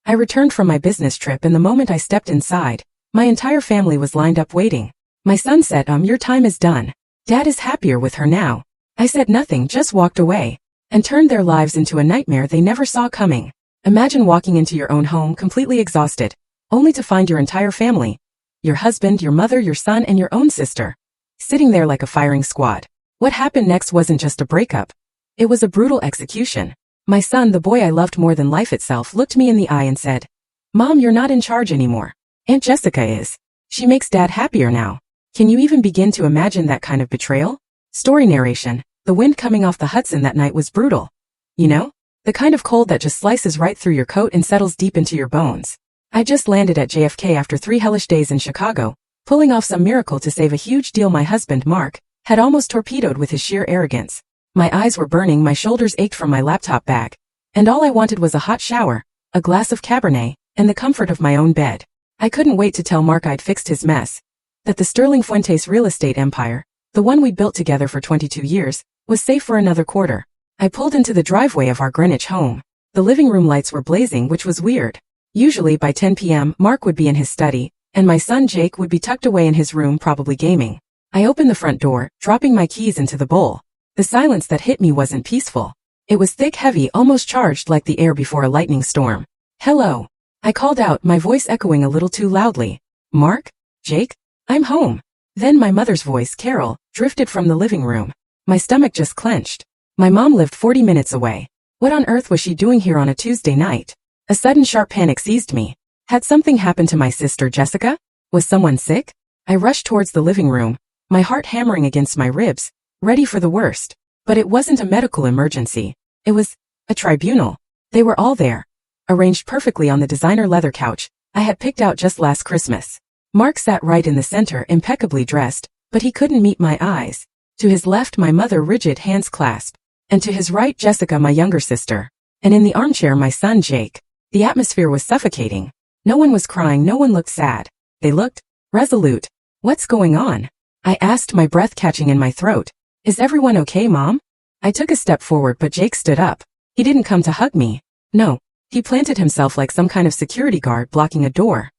I returned from my business trip and the moment I stepped inside, my entire family was lined up waiting. My son said, your time is done. Dad is happier with her now. I said nothing, just walked away, and turned their lives into a nightmare they never saw coming. Imagine walking into your own home completely exhausted, only to find your entire family, your husband, your mother, your son, and your own sister, sitting there like a firing squad. What happened next wasn't just a breakup. It was a brutal execution. My son, the boy I loved more than life itself, looked me in the eye and said, "Mom, you're not in charge anymore. Aunt Jessica is. She makes Dad happier now." Can you even begin to imagine that kind of betrayal? Story narration. The wind coming off the Hudson that night was brutal. You know? The kind of cold that just slices right through your coat and settles deep into your bones. I just landed at JFK after 3 hellish days in Chicago, pulling off some miracle to save a huge deal my husband, Mark, had almost torpedoed with his sheer arrogance. My eyes were burning, my shoulders ached from my laptop bag, and all I wanted was a hot shower, a glass of Cabernet, and the comfort of my own bed. I couldn't wait to tell Mark I'd fixed his mess, that the Sterling Fuentes real estate empire, the one we'd built together for 22 years, was safe for another quarter. I pulled into the driveway of our Greenwich home. The living room lights were blazing, which was weird. Usually by 10 p.m., Mark would be in his study, and my son Jake would be tucked away in his room, probably gaming. I opened the front door, dropping my keys into the bowl. The silence that hit me wasn't peaceful. It was thick, heavy, almost charged like the air before a lightning storm. "Hello," I called out, my voice echoing a little too loudly. "Mark? Jake? I'm home." Then my mother's voice, Carol, drifted from the living room. My stomach just clenched. My mom lived 40 minutes away. What on earth was she doing here on a Tuesday night? A sudden sharp panic seized me. Had something happened to my sister Jessica? Was someone sick? I rushed towards the living room, my heart hammering against my ribs, ready for the worst. But it wasn't a medical emergency. It was a tribunal. They were all there, arranged perfectly on the designer leather couch I had picked out just last Christmas. Mark sat right in the center, impeccably dressed, but he couldn't meet my eyes. To his left, my mother, rigid hands clasped, and to his right, Jessica, my younger sister, and in the armchair, my son Jake. The atmosphere was suffocating. No one was crying, no one looked sad. They looked resolute. "What's going on?" I asked, my breath catching in my throat. "Is everyone okay, Mom?" I took a step forward, but Jake stood up. He didn't come to hug me. No, he planted himself like some kind of security guard blocking a door.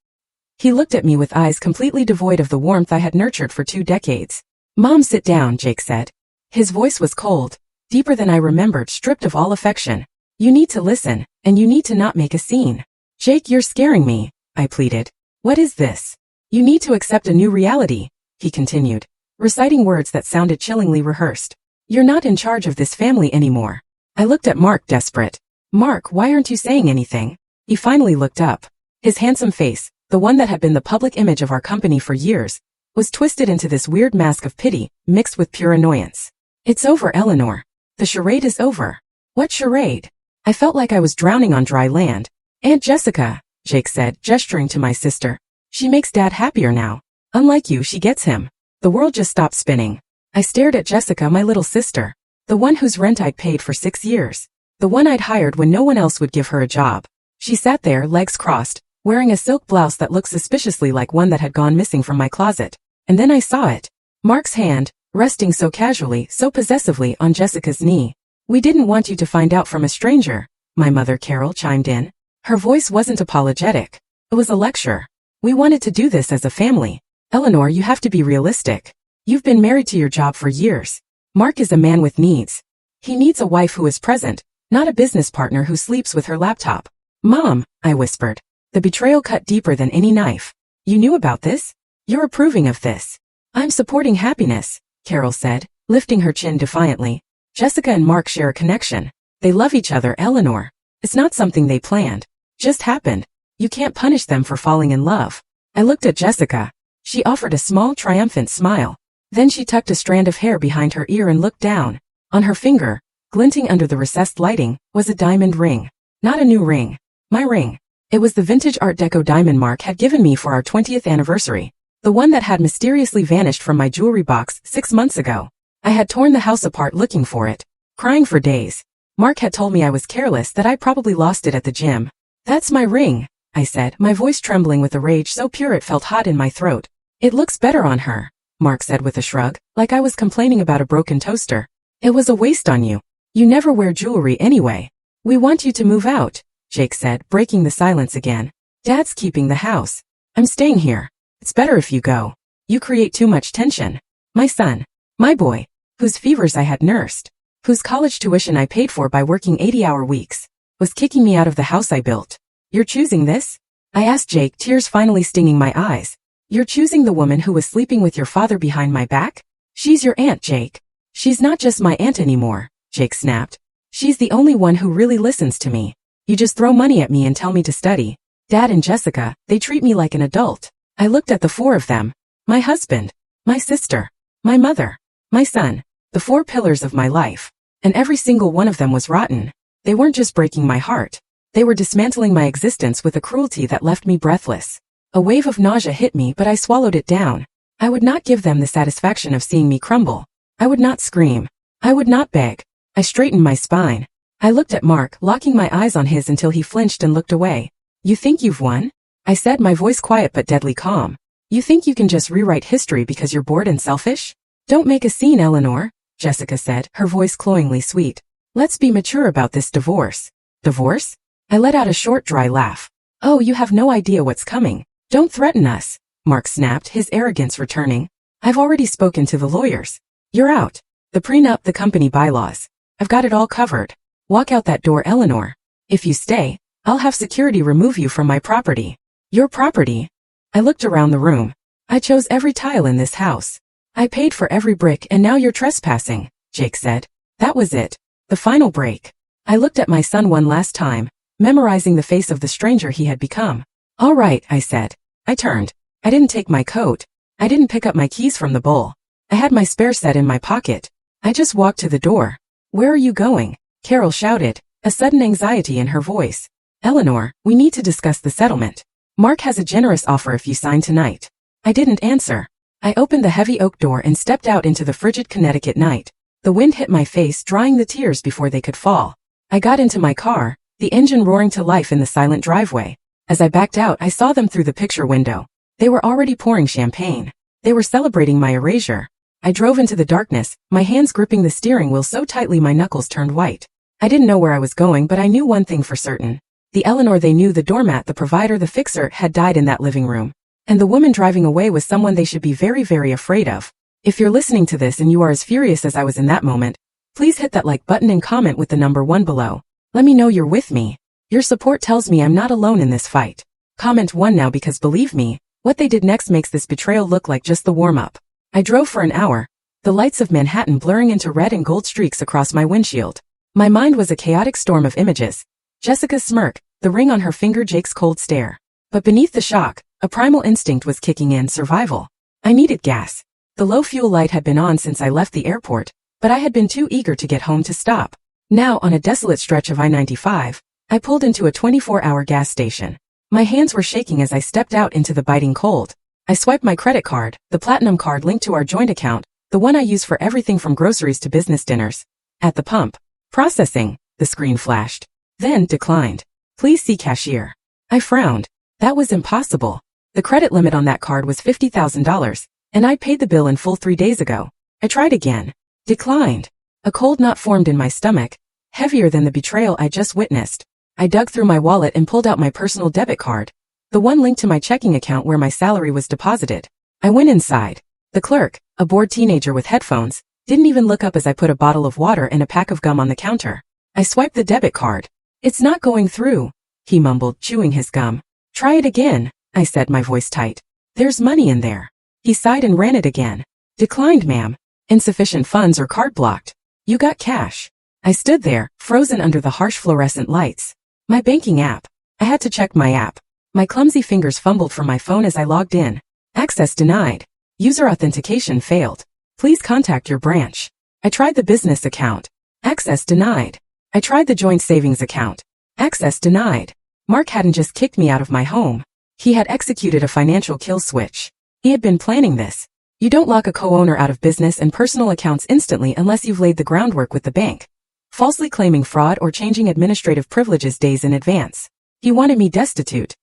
He looked at me with eyes completely devoid of the warmth I had nurtured for 2 decades. "Mom, sit down," Jake said. His voice was cold, deeper than I remembered, stripped of all affection. "You need to listen, and you need to not make a scene." "Jake, you're scaring me," I pleaded. "What is this?" "You need to accept a new reality," he continued, reciting words that sounded chillingly rehearsed. "You're not in charge of this family anymore." I looked at Mark, desperate. "Mark, why aren't you saying anything?" He finally looked up. His handsome face, the one that had been the public image of our company for years, was twisted into this weird mask of pity, mixed with pure annoyance. "It's over, Eleanor. The charade is over." "What charade?" I felt like I was drowning on dry land. "Aunt Jessica," Jake said, gesturing to my sister. "She makes Dad happier now. Unlike you, she gets him." The world just stopped spinning. I stared at Jessica, my little sister, the one whose rent I'd paid for 6 years, the one I'd hired when no one else would give her a job. She sat there, legs crossed, wearing a silk blouse that looked suspiciously like one that had gone missing from my closet. And then I saw it. Mark's hand, resting so casually, so possessively on Jessica's knee. "We didn't want you to find out from a stranger," my mother, Carol, chimed in. Her voice wasn't apologetic. It was a lecture. "We wanted to do this as a family. Eleanor, you have to be realistic. You've been married to your job for years. Mark is a man with needs. He needs a wife who is present, not a business partner who sleeps with her laptop." "Mom," I whispered. The betrayal cut deeper than any knife. "You knew about this? You're approving of this." "I'm supporting happiness," Carol said, lifting her chin defiantly. "Jessica and Mark share a connection. They love each other, Eleanor. It's not something they planned. Just happened. You can't punish them for falling in love." I looked at Jessica. She offered a small, triumphant smile. Then she tucked a strand of hair behind her ear and looked down. On her finger, glinting under the recessed lighting, was a diamond ring. Not a new ring. My ring. It was the vintage Art Deco diamond Mark had given me for our 20th anniversary. The one that had mysteriously vanished from my jewelry box 6 months ago. I had torn the house apart looking for it, crying for days. Mark had told me I was careless, that I probably lost it at the gym. "That's my ring," I said, my voice trembling with a rage so pure it felt hot in my throat. "It looks better on her," Mark said with a shrug, like I was complaining about a broken toaster. "It was a waste on you. You never wear jewelry anyway. We want you to move out," Jake said, breaking the silence again. Dad's keeping the house. I'm staying here. It's better if you go. You create too much tension. My son, my boy, whose fevers I had nursed, whose college tuition I paid for by working 80-hour weeks, was kicking me out of the house I built. You're choosing this? I asked Jake, tears finally stinging my eyes. You're choosing the woman who was sleeping with your father behind my back? She's your aunt, Jake. She's not just my aunt anymore, Jake snapped. She's the only one who really listens to me. You just throw money at me and tell me to study. Dad and Jessica, they treat me like an adult. I looked at the four of them. My husband, my sister, my mother, my son, the four pillars of my life. And every single one of them was rotten. They weren't just breaking my heart. They were dismantling my existence with a cruelty that left me breathless. A wave of nausea hit me, but I swallowed it down. I would not give them the satisfaction of seeing me crumble. I would not scream. I would not beg. I straightened my spine. I looked at Mark, locking my eyes on his until he flinched and looked away. You think you've won? I said, my voice quiet but deadly calm. You think you can just rewrite history because you're bored and selfish? Don't make a scene, Eleanor, Jessica said, her voice cloyingly sweet. Let's be mature about this divorce. Divorce? I let out a short, dry laugh. Oh, you have no idea what's coming. Don't threaten us, Mark snapped, his arrogance returning. I've already spoken to the lawyers. You're out. The prenup, the company bylaws. I've got it all covered. Walk out that door, Eleanor. If you stay, I'll have security remove you from my property. Your property? I looked around the room. I chose every tile in this house. I paid for every brick and now you're trespassing, Jake said. That was it. The final break. I looked at my son one last time, memorizing the face of the stranger he had become. All right, I said. I turned. I didn't take my coat. I didn't pick up my keys from the bowl. I had my spare set in my pocket. I just walked to the door. Where are you going? Carol shouted, a sudden anxiety in her voice. Eleanor, we need to discuss the settlement. Mark has a generous offer if you sign tonight. I didn't answer. I opened the heavy oak door and stepped out into the frigid Connecticut night. The wind hit my face, drying the tears before they could fall. I got into my car, the engine roaring to life in the silent driveway. As I backed out, I saw them through the picture window. They were already pouring champagne. They were celebrating my erasure. I drove into the darkness, my hands gripping the steering wheel so tightly my knuckles turned white. I didn't know where I was going, but I knew one thing for certain. The Eleanor they knew, the doormat, the provider, the fixer, had died in that living room. And the woman driving away was someone they should be very, very afraid of. If you're listening to this and you are as furious as I was in that moment, please hit that like button and comment with the number 1 below. Let me know you're with me. Your support tells me I'm not alone in this fight. Comment 1 now, because believe me, what they did next makes this betrayal look like just the warm-up. I drove for an hour, the lights of Manhattan blurring into red and gold streaks across my windshield. My mind was a chaotic storm of images. Jessica's smirk, the ring on her finger, Jake's cold stare. But beneath the shock, a primal instinct was kicking in: survival. I needed gas. The low fuel light had been on since I left the airport, but I had been too eager to get home to stop. Now, on a desolate stretch of I-95, I pulled into a 24-hour gas station. My hands were shaking as I stepped out into the biting cold. I swiped my credit card, the platinum card linked to our joint account, the one I use for everything from groceries to business dinners. At the pump. Processing, the screen flashed. Then declined. Please see cashier. I frowned. That was impossible. The credit limit on that card was $50,000, and I paid the bill in full 3 days ago. I tried again. Declined. A cold knot formed in my stomach, heavier than the betrayal I just witnessed. I dug through my wallet and pulled out my personal debit card, the one linked to my checking account where my salary was deposited. I went inside. The clerk, a bored teenager with headphones, didn't even look up as I put a bottle of water and a pack of gum on the counter. I swiped the debit card. It's not going through, he mumbled, chewing his gum. Try it again, I said, my voice tight. There's money in there. He sighed and ran it again. Declined, ma'am. Insufficient funds or card blocked. You got cash. I stood there, frozen under the harsh fluorescent lights. My banking app. I had to check my app. My clumsy fingers fumbled for my phone as I logged in. Access denied. User authentication failed. Please contact your branch. I tried the business account. Access denied. I tried the joint savings account. Access denied. Mark hadn't just kicked me out of my home. He had executed a financial kill switch. He had been planning this. You don't lock a co-owner out of business and personal accounts instantly unless you've laid the groundwork with the bank, falsely claiming fraud or changing administrative privileges days in advance. He wanted me destitute.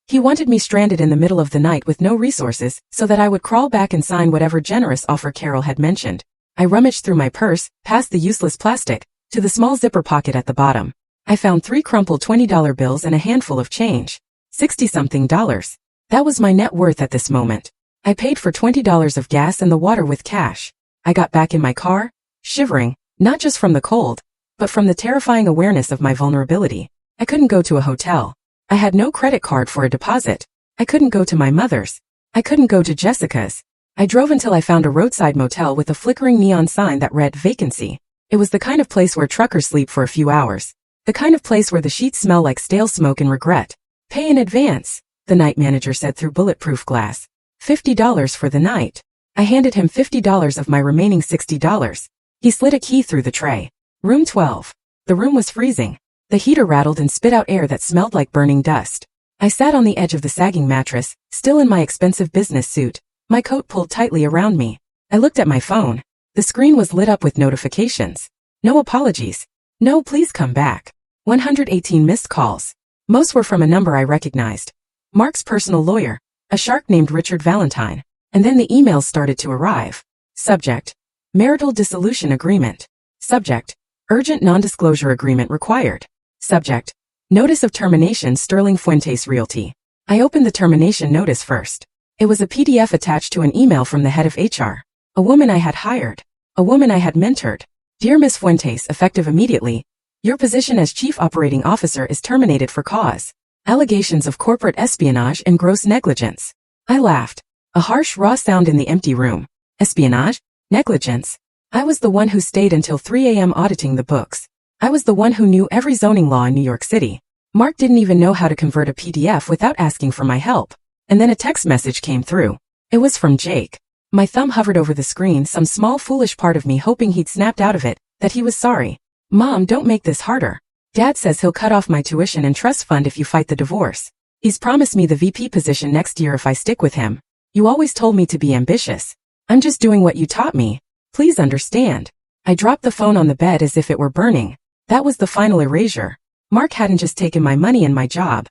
He wanted me stranded in the middle of the night with no resources so that I would crawl back and sign whatever generous offer Carol had mentioned. I rummaged through my purse, past the useless plastic, to the small zipper pocket at the bottom. I found 3 crumpled $20 bills and a handful of change. 60-something dollars. That was my net worth at this moment. I paid for $20 of gas and the water with cash. I got back in my car, shivering, not just from the cold, but from the terrifying awareness of my vulnerability. I couldn't go to a hotel. I had no credit card for a deposit. I couldn't go to my mother's. I couldn't go to Jessica's. I drove until I found a roadside motel with a flickering neon sign that read vacancy. It was the kind of place where truckers sleep for a few hours. The kind of place where the sheets smell like stale smoke and regret. Pay in advance, the night manager said through bulletproof glass. $50 for the night. I handed him $50 of my remaining $60. He slid a key through the tray. Room 12. The room was freezing. The heater rattled and spit out air that smelled like burning dust. I sat on the edge of the sagging mattress, still in my expensive business suit, my coat pulled tightly around me. I looked at my phone. The screen was lit up with notifications. No apologies. No, please come back. 118 missed calls. Most were from a number I recognized. Mark's personal lawyer, a shark named Richard Valentine. And then the emails started to arrive. Subject: marital dissolution agreement. Subject: urgent non-disclosure agreement required. Subject: notice of termination Sterling Fuentes Realty. I opened the termination notice first. It was a PDF attached to an email from the head of HR. A woman I had hired. A woman I had mentored. Dear Ms. Fuentes, effective immediately, your position as Chief Operating Officer is terminated for cause. Allegations of corporate espionage and gross negligence. I laughed. A harsh, raw sound in the empty room. Espionage? Negligence? I was the one who stayed until 3 a.m. auditing the books. I was the one who knew every zoning law in New York City. Mark didn't even know how to convert a PDF without asking for my help. And then a text message came through. It was from Jake. My thumb hovered over the screen, some small foolish part of me hoping he'd snapped out of it, that he was sorry. Mom, don't make this harder. Dad says he'll cut off my tuition and trust fund if you fight the divorce. He's promised me the VP position next year if I stick with him. You always told me to be ambitious. I'm just doing what you taught me. Please understand. I dropped the phone on the bed as if it were burning. That was the final erasure. Mark hadn't just taken my money and my job.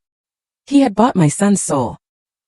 He had bought my son's soul.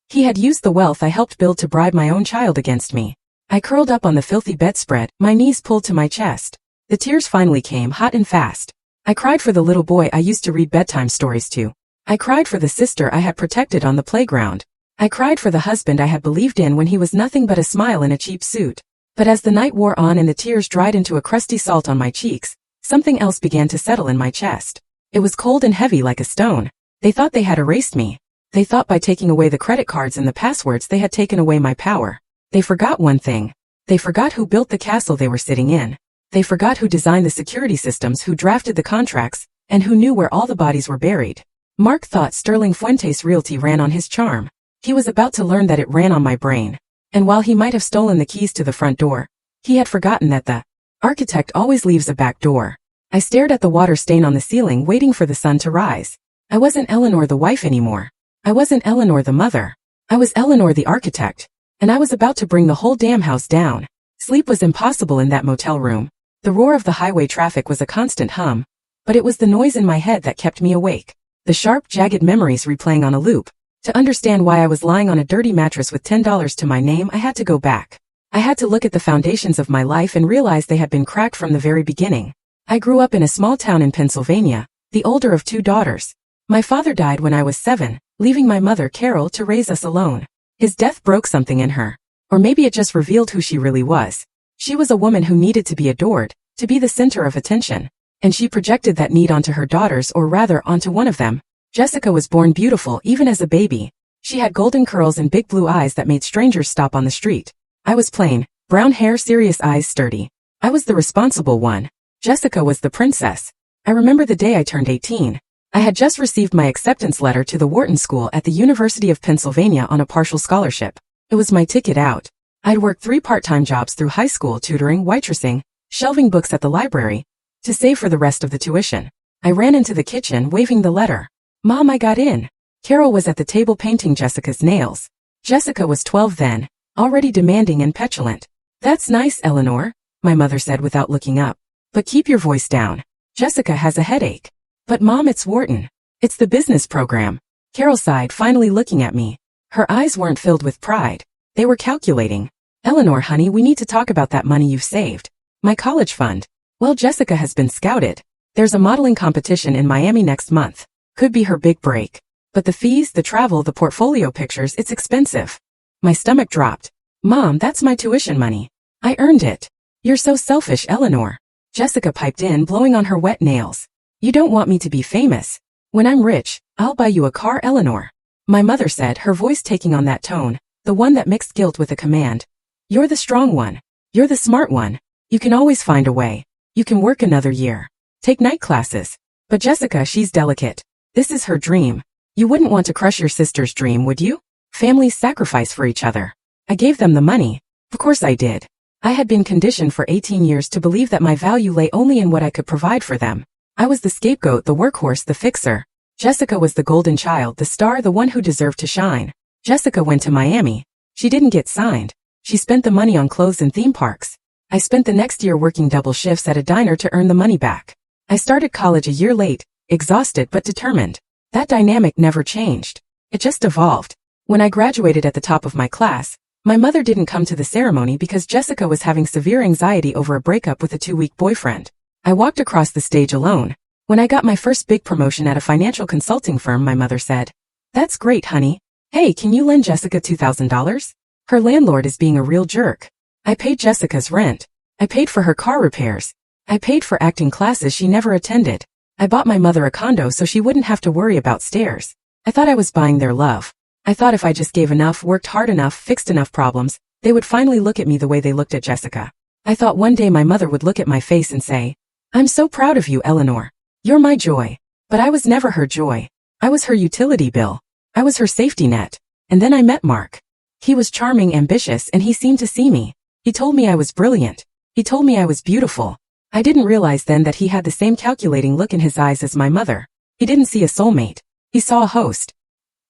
He had used the wealth I helped build to bribe my own child against me. I curled up on the filthy bedspread, my knees pulled to my chest. The tears finally came, hot and fast. I cried for the little boy I used to read bedtime stories to. I cried for the sister I had protected on the playground. I cried for the husband I had believed in when he was nothing but a smile in a cheap suit. But as the night wore on and the tears dried into a crusty salt on my cheeks, something else began to settle in my chest. It was cold and heavy like a stone. They thought they had erased me. They thought by taking away the credit cards and the passwords they had taken away my power. They forgot one thing. They forgot who built the castle they were sitting in. They forgot who designed the security systems, who drafted the contracts, and who knew where all the bodies were buried. Mark thought Sterling Fuentes Realty ran on his charm. He was about to learn that it ran on my brain. And while he might have stolen the keys to the front door, he had forgotten that the architect always leaves a back door. I stared at the water stain on the ceiling, waiting for the sun to rise. I wasn't Eleanor the wife anymore. I wasn't Eleanor the mother. I was Eleanor the architect. And I was about to bring the whole damn house down. Sleep was impossible in that motel room. The roar of the highway traffic was a constant hum. But it was the noise in my head that kept me awake. The sharp, jagged memories replaying on a loop. To understand why I was lying on a dirty mattress with $10 to my name, I had to go back. I had to look at the foundations of my life and realize they had been cracked from the very beginning. I grew up in a small town in Pennsylvania, the older of 2 daughters. My father died when I was 7, leaving my mother, Carol, to raise us alone. His death broke something in her. Or maybe it just revealed who she really was. She was a woman who needed to be adored, to be the center of attention. And she projected that need onto her daughters, or rather onto one of them. Jessica was born beautiful even as a baby. She had golden curls and big blue eyes that made strangers stop on the street. I was plain, brown hair, serious eyes, sturdy. I was the responsible one. Jessica was the princess. I remember the day I turned 18. I had just received my acceptance letter to the Wharton School at the University of Pennsylvania on a partial scholarship. It was my ticket out. I'd worked 3 part-time jobs through high school, tutoring, waitressing, shelving books at the library, to save for the rest of the tuition. I ran into the kitchen, waving the letter. Mom, I got in. Carol was at the table painting Jessica's nails. Jessica was 12 then, already demanding and petulant. That's nice, Eleanor, my mother said without looking up. But keep your voice down. Jessica has a headache. But Mom, it's Wharton. It's the business program. Carol sighed, finally looking at me. Her eyes weren't filled with pride. They were calculating. Eleanor, honey, we need to talk about that money you've saved. My college fund. Well, Jessica has been scouted. There's a modeling competition in Miami next month. Could be her big break. But the fees, the travel, the portfolio pictures, it's expensive. My stomach dropped. Mom, that's my tuition money. I earned it. You're so selfish, Eleanor. Jessica piped in, blowing on her wet nails. You don't want me to be famous. When I'm rich, I'll buy you a car, Eleanor. My mother said, her voice taking on that tone, the one that mixed guilt with a command. You're the strong one. You're the smart one. You can always find a way. You can work another year. Take night classes. But Jessica, she's delicate. This is her dream. You wouldn't want to crush your sister's dream, would you? Families sacrifice for each other. I gave them the money. Of course I did. I had been conditioned for 18 years to believe that my value lay only in what I could provide for them. I was the scapegoat, the workhorse, the fixer. Jessica was the golden child, the star, the one who deserved to shine. Jessica went to Miami. She didn't get signed. She spent the money on clothes and theme parks. I spent the next year working double shifts at a diner to earn the money back. I started college a year late, exhausted but determined. That dynamic never changed. It just evolved. When I graduated at the top of my class, my mother didn't come to the ceremony because Jessica was having severe anxiety over a breakup with a 2-week boyfriend. I walked across the stage alone. When I got my first big promotion at a financial consulting firm, my mother said, "That's great, honey. Hey, can you lend Jessica $2,000? Her landlord is being a real jerk." I paid Jessica's rent. I paid for her car repairs. I paid for acting classes she never attended. I bought my mother a condo so she wouldn't have to worry about stairs. I thought I was buying their love. I thought if I just gave enough, worked hard enough, fixed enough problems, they would finally look at me the way they looked at Jessica. I thought one day my mother would look at my face and say, "I'm so proud of you, Eleanor. You're my joy." But I was never her joy. I was her utility bill. I was her safety net. And then I met Mark. He was charming, ambitious, and he seemed to see me. He told me I was brilliant. He told me I was beautiful. I didn't realize then that he had the same calculating look in his eyes as my mother. He didn't see a soulmate. He saw a host.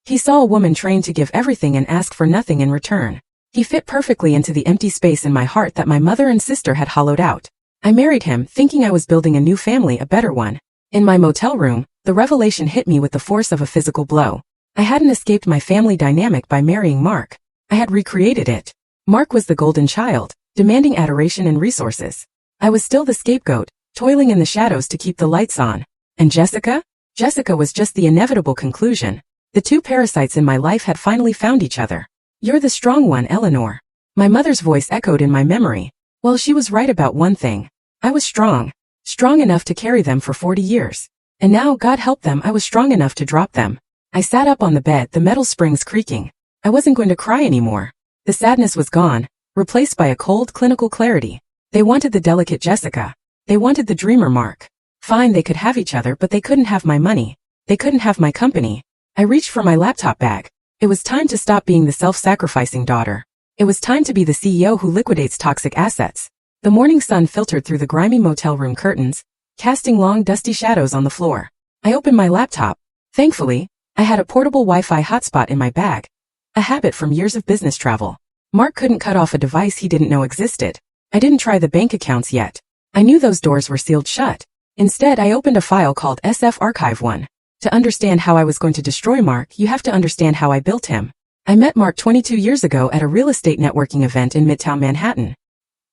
He saw a woman trained to give everything and ask for nothing in return. He fit perfectly into the empty space in my heart that my mother and sister had hollowed out. I married him, thinking I was building a new family, a better one. In my motel room, the revelation hit me with the force of a physical blow. I hadn't escaped my family dynamic by marrying Mark. I had recreated it. Mark was the golden child, demanding adoration and resources. I was still the scapegoat, toiling in the shadows to keep the lights on. And Jessica? Jessica was just the inevitable conclusion. The two parasites in my life had finally found each other. "You're the strong one, Eleanor." My mother's voice echoed in my memory. Well, she was right about one thing. I was strong. Strong enough to carry them for 40 years. And now, God help them, I was strong enough to drop them. I sat up on the bed, the metal springs creaking. I wasn't going to cry anymore. The sadness was gone, replaced by a cold, clinical clarity. They wanted the delicate Jessica. They wanted the dreamer Mark. Fine, they could have each other, but they couldn't have my money. They couldn't have my company. I reached for my laptop bag. It was time to stop being the self-sacrificing daughter. It was time to be the CEO who liquidates toxic assets. The morning sun filtered through the grimy motel room curtains, casting long, dusty shadows on the floor. I opened my laptop. Thankfully, I had a portable Wi-Fi hotspot in my bag. A habit from years of business travel. Mark couldn't cut off a device he didn't know existed. I didn't try the bank accounts yet. I knew those doors were sealed shut. Instead, I opened a file called SF Archive 1. To understand how I was going to destroy Mark, you have to understand how I built him. I met Mark 22 years ago at a real estate networking event in Midtown Manhattan.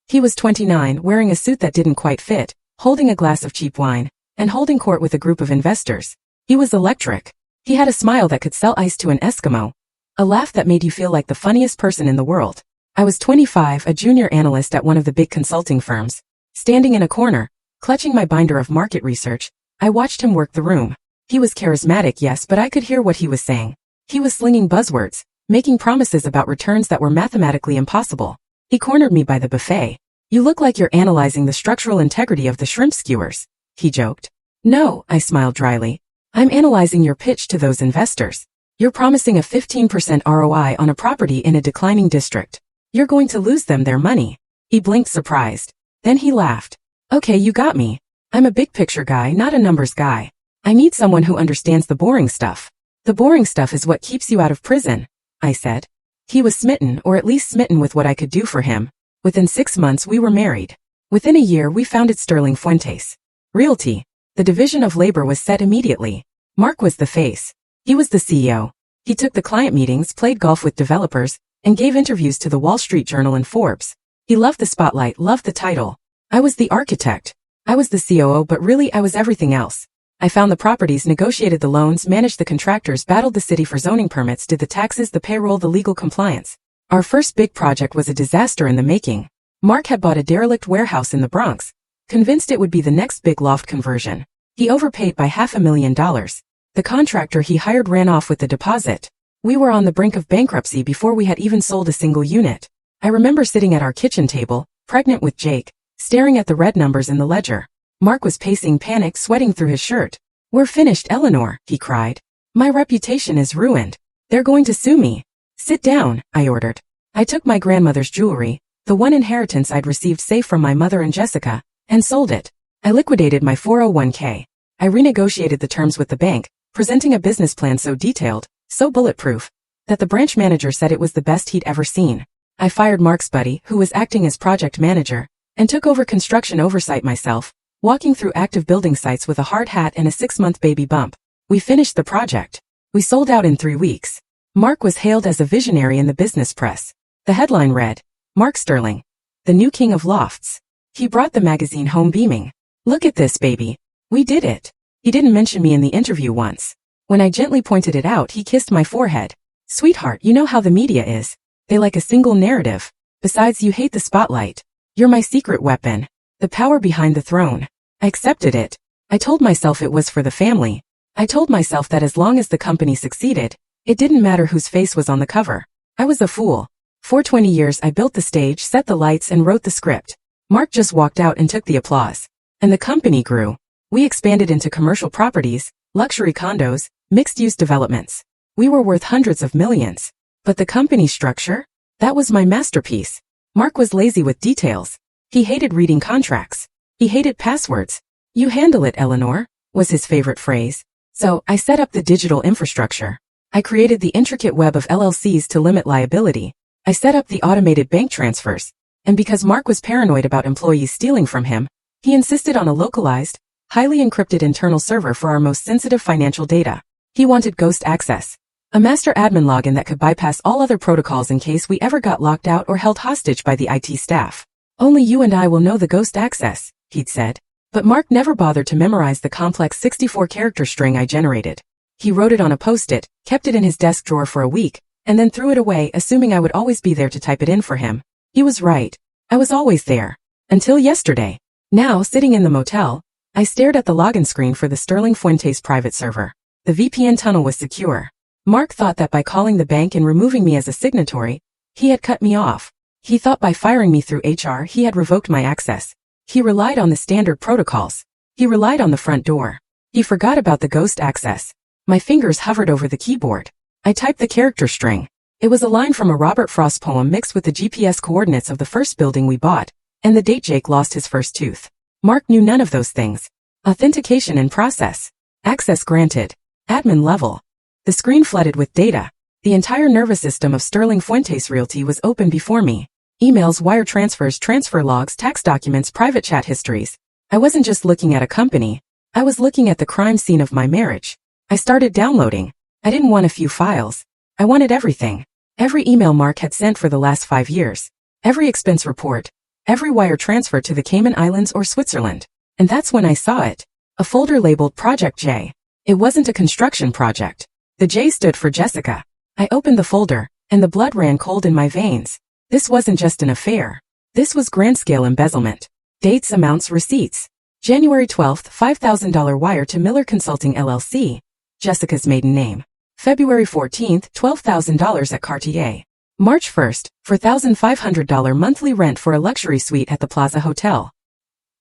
He was 29, wearing a suit that didn't quite fit, holding a glass of cheap wine, and holding court with a group of investors. He was electric. He had a smile that could sell ice to an Eskimo. A laugh that made you feel like the funniest person in the world. I was 25, a junior analyst at one of the big consulting firms. Standing in a corner, clutching my binder of market research, I watched him work the room. He was charismatic, yes, but I could hear what he was saying. He was slinging buzzwords, making promises about returns that were mathematically impossible. He cornered me by the buffet. "You look like you're analyzing the structural integrity of the shrimp skewers," he joked. "No," I smiled dryly. "I'm analyzing your pitch to those investors. You're promising a 15% ROI on a property in a declining district. You're going to lose them their money." He blinked surprised. Then he laughed. "Okay, you got me. I'm a big picture guy, not a numbers guy. I need someone who understands the boring stuff. The boring stuff is what keeps you out of prison," I said. He was smitten, or at least smitten with what I could do for him. Within 6 months we were married. Within a year we founded Sterling Fuentes Realty. The division of labor was set immediately. Mark was the face. He was the CEO. He took the client meetings, played golf with developers, and gave interviews to the Wall Street Journal and Forbes. He loved the spotlight, loved the title. I was the architect. I was the COO, but really I was everything else. I found the properties, negotiated the loans, managed the contractors, battled the city for zoning permits, did the taxes, the payroll, the legal compliance. Our first big project was a disaster in the making. Mark had bought a derelict warehouse in the Bronx, convinced it would be the next big loft conversion. He overpaid by $500,000. The contractor he hired ran off with the deposit. We were on the brink of bankruptcy before we had even sold a single unit. I remember sitting at our kitchen table, pregnant with Jake, staring at the red numbers in the ledger. Mark was pacing, panic sweating through his shirt. "We're finished, Eleanor," he cried. "My reputation is ruined. They're going to sue me." "Sit down," I ordered. I took my grandmother's jewelry, the one inheritance I'd received safe from my mother and Jessica, and sold it. I liquidated my 401k. I renegotiated the terms with the bank, presenting a business plan so detailed, so bulletproof, that the branch manager said it was the best he'd ever seen. I fired Mark's buddy, who was acting as project manager, and took over construction oversight myself, walking through active building sites with a hard hat and a 6-month baby bump. We finished the project. We sold out in 3 weeks. Mark was hailed as a visionary in the business press. The headline read, "Mark Sterling, the new king of lofts." He brought the magazine home beaming. "Look at this, baby. We did it." He didn't mention me in the interview once. When I gently pointed it out, he kissed my forehead. "Sweetheart, you know how the media is. They like a single narrative. Besides, you hate the spotlight. You're my secret weapon. The power behind the throne." I accepted it. I told myself it was for the family. I told myself that as long as the company succeeded, it didn't matter whose face was on the cover. I was a fool. For 20 years I built the stage, set the lights, and wrote the script. Mark just walked out and took the applause. And the company grew. We expanded into commercial properties, luxury condos, mixed-use developments. We were worth hundreds of millions. But the company structure? That was my masterpiece. Mark was lazy with details. He hated reading contracts. He hated passwords. "You handle it, Eleanor," was his favorite phrase. So, I set up the digital infrastructure. I created the intricate web of LLCs to limit liability. I set up the automated bank transfers. And because Mark was paranoid about employees stealing from him, he insisted on a localized, highly encrypted internal server for our most sensitive financial data. He wanted ghost access. A master admin login that could bypass all other protocols in case we ever got locked out or held hostage by the IT staff. "Only you and I will know the ghost access," he'd said. But Mark never bothered to memorize the complex 64-character string I generated. He wrote it on a post-it, kept it in his desk drawer for a week, and then threw it away, assuming I would always be there to type it in for him. He was right. I was always there. Until yesterday. Now, sitting in the motel, I stared at the login screen for the Sterling Fuentes private server. The VPN tunnel was secure. Mark thought that by calling the bank and removing me as a signatory, he had cut me off. He thought by firing me through HR he had revoked my access. He relied on the standard protocols. He relied on the front door. He forgot about the ghost access. My fingers hovered over the keyboard. I typed the character string. It was a line from a Robert Frost poem mixed with the GPS coordinates of the first building we bought, and the date Jake lost his first tooth. Mark knew none of those things. Authentication in process. Access granted. Admin level. The screen flooded with data. The entire nervous system of Sterling Fuentes Realty was open before me. Emails, wire transfers, transfer logs, tax documents, private chat histories. I wasn't just looking at a company. I was looking at the crime scene of my marriage. I started downloading. I didn't want a few files. I wanted everything. Every email Mark had sent for the last 5 years. Every expense report. Every wire transfer to the Cayman Islands or Switzerland. And that's when I saw it. A folder labeled Project J. It wasn't a construction project. The J stood for Jessica. I opened the folder, and the blood ran cold in my veins. This wasn't just an affair. This was grand-scale embezzlement. Dates, amounts, receipts. January 12th, $5,000 wire to Miller Consulting LLC, Jessica's maiden name. February 14th, $12,000 at Cartier. March 1st, $4,500 monthly rent for a luxury suite at the Plaza Hotel.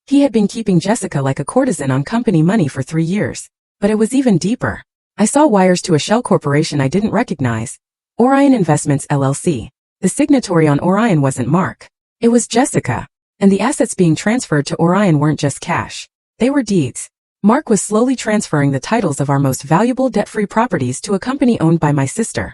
He had been keeping Jessica like a courtesan on company money for 3 years. But it was even deeper. I saw wires to a shell corporation I didn't recognize. Orion Investments LLC. The signatory on Orion wasn't Mark. It was Jessica. And the assets being transferred to Orion weren't just cash. They were deeds. Mark was slowly transferring the titles of our most valuable debt-free properties to a company owned by my sister.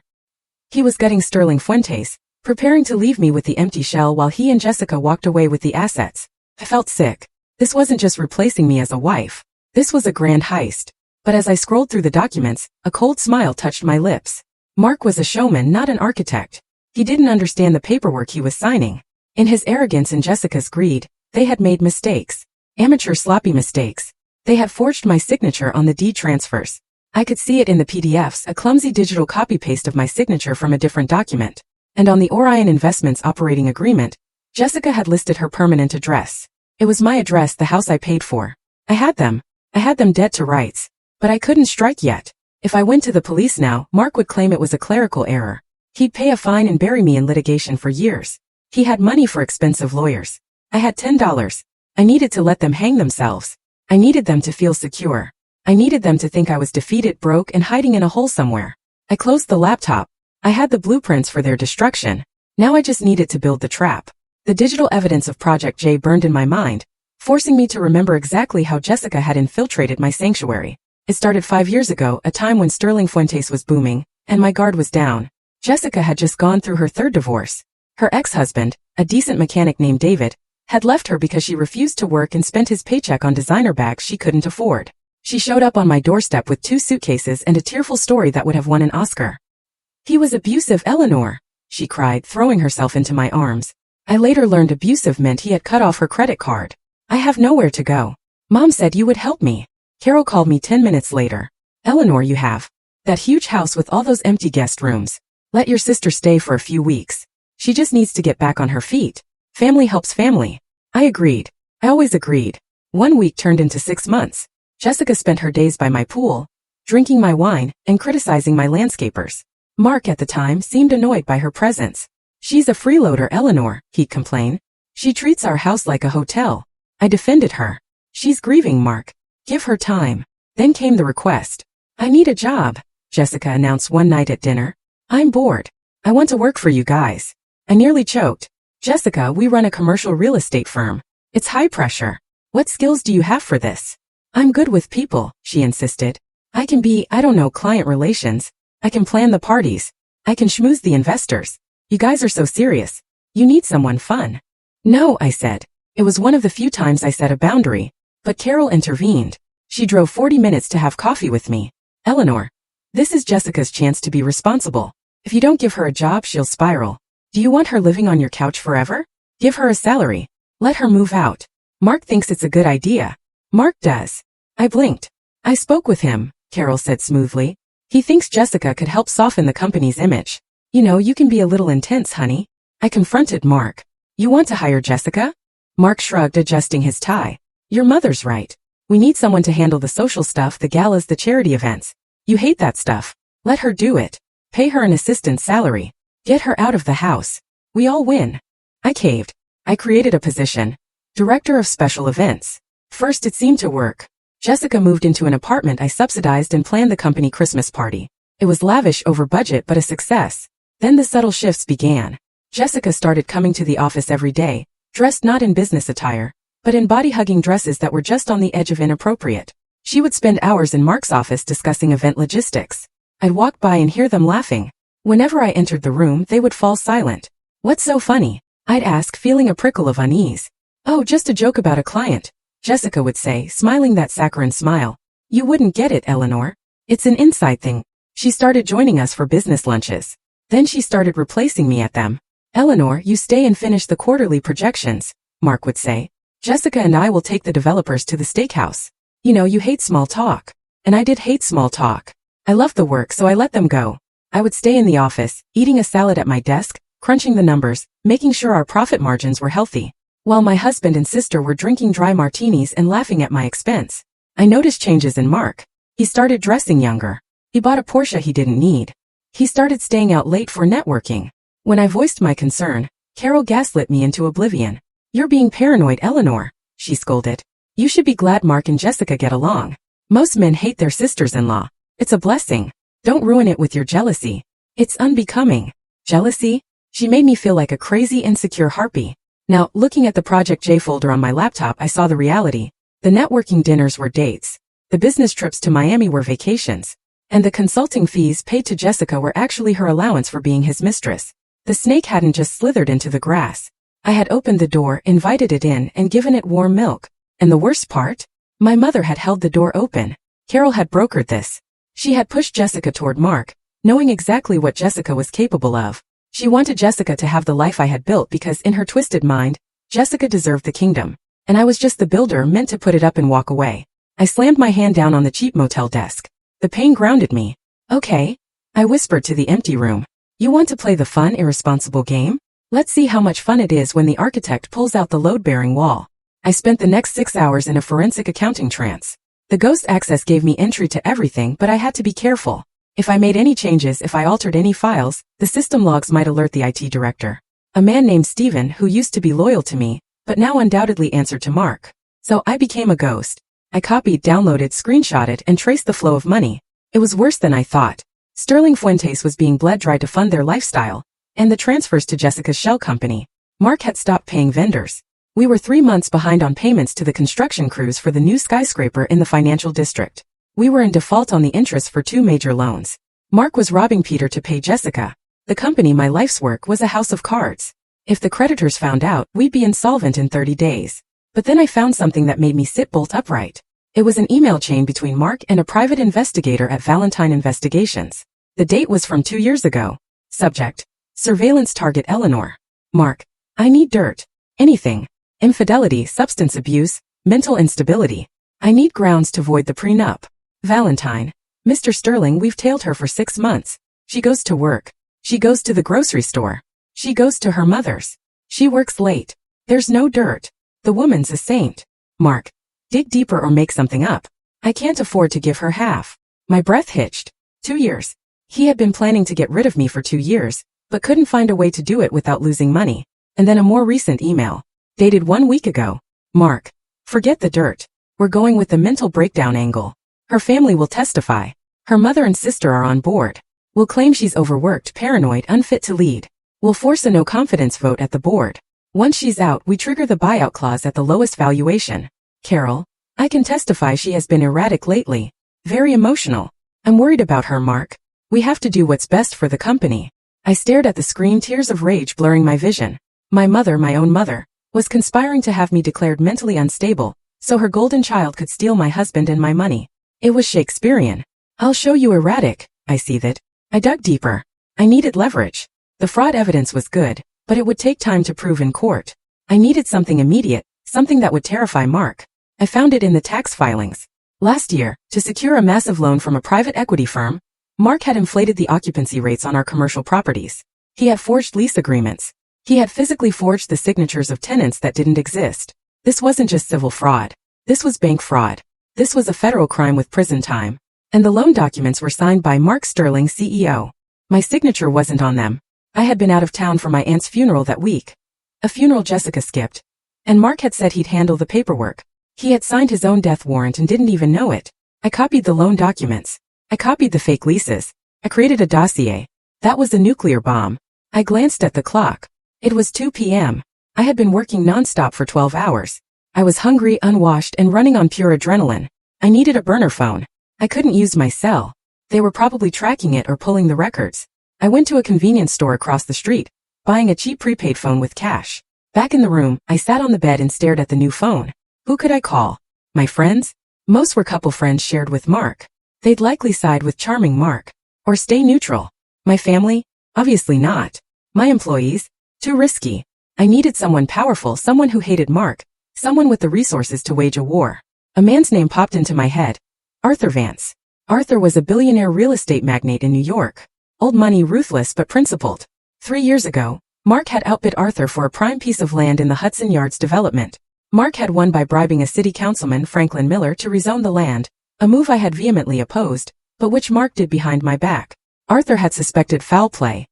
He was gutting Sterling Fuentes, preparing to leave me with the empty shell while he and Jessica walked away with the assets. I felt sick. This wasn't just replacing me as a wife. This was a grand heist. But as I scrolled through the documents, a cold smile touched my lips. Mark was a showman, not an architect. He didn't understand the paperwork he was signing. In his arrogance and Jessica's greed, they had made mistakes. Amateur sloppy mistakes. They had forged my signature on the deed transfers. I could see it in the PDFs, a clumsy digital copy-paste of my signature from a different document. And on the Orion Investments operating agreement, Jessica had listed her permanent address. It was my address, the house I paid for. I had them dead to rights. But I couldn't strike yet. If I went to the police now, Mark would claim it was a clerical error. He'd pay a fine and bury me in litigation for years. He had money for expensive lawyers. I had $10. I needed to let them hang themselves. I needed them to feel secure. I needed them to think I was defeated, broke, and hiding in a hole somewhere. I closed the laptop. I had the blueprints for their destruction. Now I just needed to build the trap. The digital evidence of Project J burned in my mind, forcing me to remember exactly how Jessica had infiltrated my sanctuary. It started 5 years ago, a time when Sterling Fuentes was booming, and my guard was down. Jessica had just gone through her third divorce. Her ex-husband, a decent mechanic named David, had left her because she refused to work and spent his paycheck on designer bags she couldn't afford. She showed up on my doorstep with 2 suitcases and a tearful story that would have won an Oscar. "He was abusive, Eleanor," she cried, throwing herself into my arms. I later learned abusive meant he had cut off her credit card. I have nowhere to go. Mom said you would help me. Carol called me 10 minutes later. "Eleanor, you have that huge house with all those empty guest rooms. Let your sister stay for a few weeks. She just needs to get back on her feet. Family helps family." I agreed. I always agreed. 1 week turned into 6 months. Jessica spent her days by my pool, drinking my wine, and criticizing my landscapers. Mark at the time seemed annoyed by her presence. "She's a freeloader, Eleanor," he'd complain. "She treats our house like a hotel." I defended her. "She's grieving, Mark. Give her time." Then came the request. "I need a job," Jessica announced one night at dinner. "I'm bored. I want to work for you guys." I nearly choked. "Jessica, we run a commercial real estate firm. It's high pressure. What skills do you have for this?" "I'm good with people," she insisted. "I can be, client relations. I can plan the parties. I can schmooze the investors. You guys are so serious. You need someone fun." "No," I said. It was one of the few times I set a boundary. But Carol intervened. She drove 40 minutes to have coffee with me. "Eleanor, this is Jessica's chance to be responsible. If you don't give her a job, she'll spiral. Do you want her living on your couch forever? Give her a salary. Let her move out. Mark thinks it's a good idea." "Mark does." I blinked. "I spoke with him," Carol said smoothly. "He thinks Jessica could help soften the company's image. You can be a little intense, honey." I confronted Mark. "You want to hire Jessica?" Mark shrugged, adjusting his tie. "Your mother's right. We need someone to handle the social stuff, the galas, the charity events. You hate that stuff. Let her do it. Pay her an assistant's salary. Get her out of the house. We all win." I caved. I created a position. Director of Special Events. First it seemed to work. Jessica moved into an apartment I subsidized and planned the company Christmas party. It was lavish, over budget, but a success. Then the subtle shifts began. Jessica started coming to the office every day, dressed not in business attire, but in body-hugging dresses that were just on the edge of inappropriate. She would spend hours in Mark's office discussing event logistics. I'd walk by and hear them laughing. Whenever I entered the room, they would fall silent. "What's so funny?" I'd ask, feeling a prickle of unease. "Oh, just a joke about a client," Jessica would say, smiling that saccharine smile. "You wouldn't get it, Eleanor. It's an inside thing." She started joining us for business lunches. Then she started replacing me at them. "Eleanor, you stay and finish the quarterly projections," Mark would say. "Jessica and I will take the developers to the steakhouse. You hate small talk." And I did hate small talk. I loved the work, so I let them go. I would stay in the office, eating a salad at my desk, crunching the numbers, making sure our profit margins were healthy, while my husband and sister were drinking dry martinis and laughing at my expense. I noticed changes in Mark. He started dressing younger. He bought a Porsche he didn't need. He started staying out late for networking. When I voiced my concern, Carol gaslit me into oblivion. "You're being paranoid, Eleanor," she scolded. "You should be glad Mark and Jessica get along. Most men hate their sisters-in-law. It's a blessing. Don't ruin it with your jealousy. It's unbecoming." Jealousy? She made me feel like a crazy, insecure harpy. Now, looking at the Project J folder on my laptop, I saw the reality. The networking dinners were dates. The business trips to Miami were vacations. And the consulting fees paid to Jessica were actually her allowance for being his mistress. The snake hadn't just slithered into the grass. I had opened the door, invited it in, and given it warm milk. And the worst part? My mother had held the door open. Carol had brokered this. She had pushed Jessica toward Mark, knowing exactly what Jessica was capable of. She wanted Jessica to have the life I had built because in her twisted mind, Jessica deserved the kingdom. And I was just the builder meant to put it up and walk away. I slammed my hand down on the cheap motel desk. The pain grounded me. Okay, I whispered to the empty room. You want to play the fun, irresponsible game? Let's see how much fun it is when the architect pulls out the load-bearing wall. I spent the next 6 hours in a forensic accounting trance. The ghost access gave me entry to everything, but I had to be careful. If I made any changes, if I altered any files, the system logs might alert the IT director. A man named Steven who used to be loyal to me, but now undoubtedly answered to Mark. So I became a ghost. I copied, downloaded, screenshotted, and traced the flow of money. It was worse than I thought. Sterling Fuentes was being bled dry to fund their lifestyle, and the transfers to Jessica's shell company. Mark had stopped paying vendors. We were 3 months behind on payments to the construction crews for the new skyscraper in the financial district. We were in default on the interest for 2 major loans. Mark was robbing Peter to pay Jessica. The company, my life's work, was a house of cards. If the creditors found out, we'd be insolvent in 30 days. But then I found something that made me sit bolt upright. It was an email chain between Mark and a private investigator at Valentine Investigations. The date was from 2 years ago. Subject: surveillance target Eleanor. Mark: I need dirt. Anything. Infidelity, substance abuse, mental instability. I need grounds to void the prenup. Valentine: Mr. Sterling, we've tailed her for 6 months. She goes to work. She goes to the grocery store. She goes to her mother's. She works late. There's no dirt. The woman's a saint. Mark: dig deeper or make something up. I can't afford to give her half. My breath hitched. 2 years. He had been planning to get rid of me for 2 years, but couldn't find a way to do it without losing money. And then a more recent email, dated 1 week ago. Mark: forget the dirt. We're going with the mental breakdown angle. Her family will testify. Her mother and sister are on board. We'll claim she's overworked, paranoid, unfit to lead. We'll force a no-confidence vote at the board. Once she's out, we trigger the buyout clause at the lowest valuation. Carol: I can testify she has been erratic lately. Very emotional. I'm worried about her, Mark. We have to do what's best for the company. I stared at the screen, tears of rage blurring my vision. My mother, my own mother, was conspiring to have me declared mentally unstable, so her golden child could steal my husband and my money. It was Shakespearean. I'll show you erratic, I seethed. I dug deeper. I needed leverage. The fraud evidence was good, but it would take time to prove in court. I needed something immediate, something that would terrify Mark. I found it in the tax filings. Last year, to secure a massive loan from a private equity firm, Mark had inflated the occupancy rates on our commercial properties. He had forged lease agreements. He had physically forged the signatures of tenants that didn't exist. This wasn't just civil fraud. This was bank fraud. This was a federal crime with prison time. And the loan documents were signed by Mark Sterling, CEO. My signature wasn't on them. I had been out of town for my aunt's funeral that week. A funeral Jessica skipped. And Mark had said he'd handle the paperwork. He had signed his own death warrant and didn't even know it. I copied the loan documents. I copied the fake leases. I created a dossier. That was a nuclear bomb. I glanced at the clock. It was 2 p.m. I had been working nonstop for 12 hours. I was hungry, unwashed, and running on pure adrenaline. I needed a burner phone. I couldn't use my cell. They were probably tracking it or pulling the records. I went to a convenience store across the street, buying a cheap prepaid phone with cash. Back in the room, I sat on the bed and stared at the new phone. Who could I call? My friends? Most were couple friends shared with Mark. They'd likely side with charming Mark. Or stay neutral. My family? Obviously not. My employees? Too risky. I needed someone powerful, someone who hated Mark, someone with the resources to wage a war. A man's name popped into my head. Arthur Vance. Arthur was a billionaire real estate magnate in New York. Old money, ruthless but principled. 3 years ago, Mark had outbid Arthur for a prime piece of land in the Hudson Yards development. Mark had won by bribing a city councilman, Franklin Miller, to rezone the land, a move I had vehemently opposed, but which Mark did behind my back. Arthur had suspected foul play.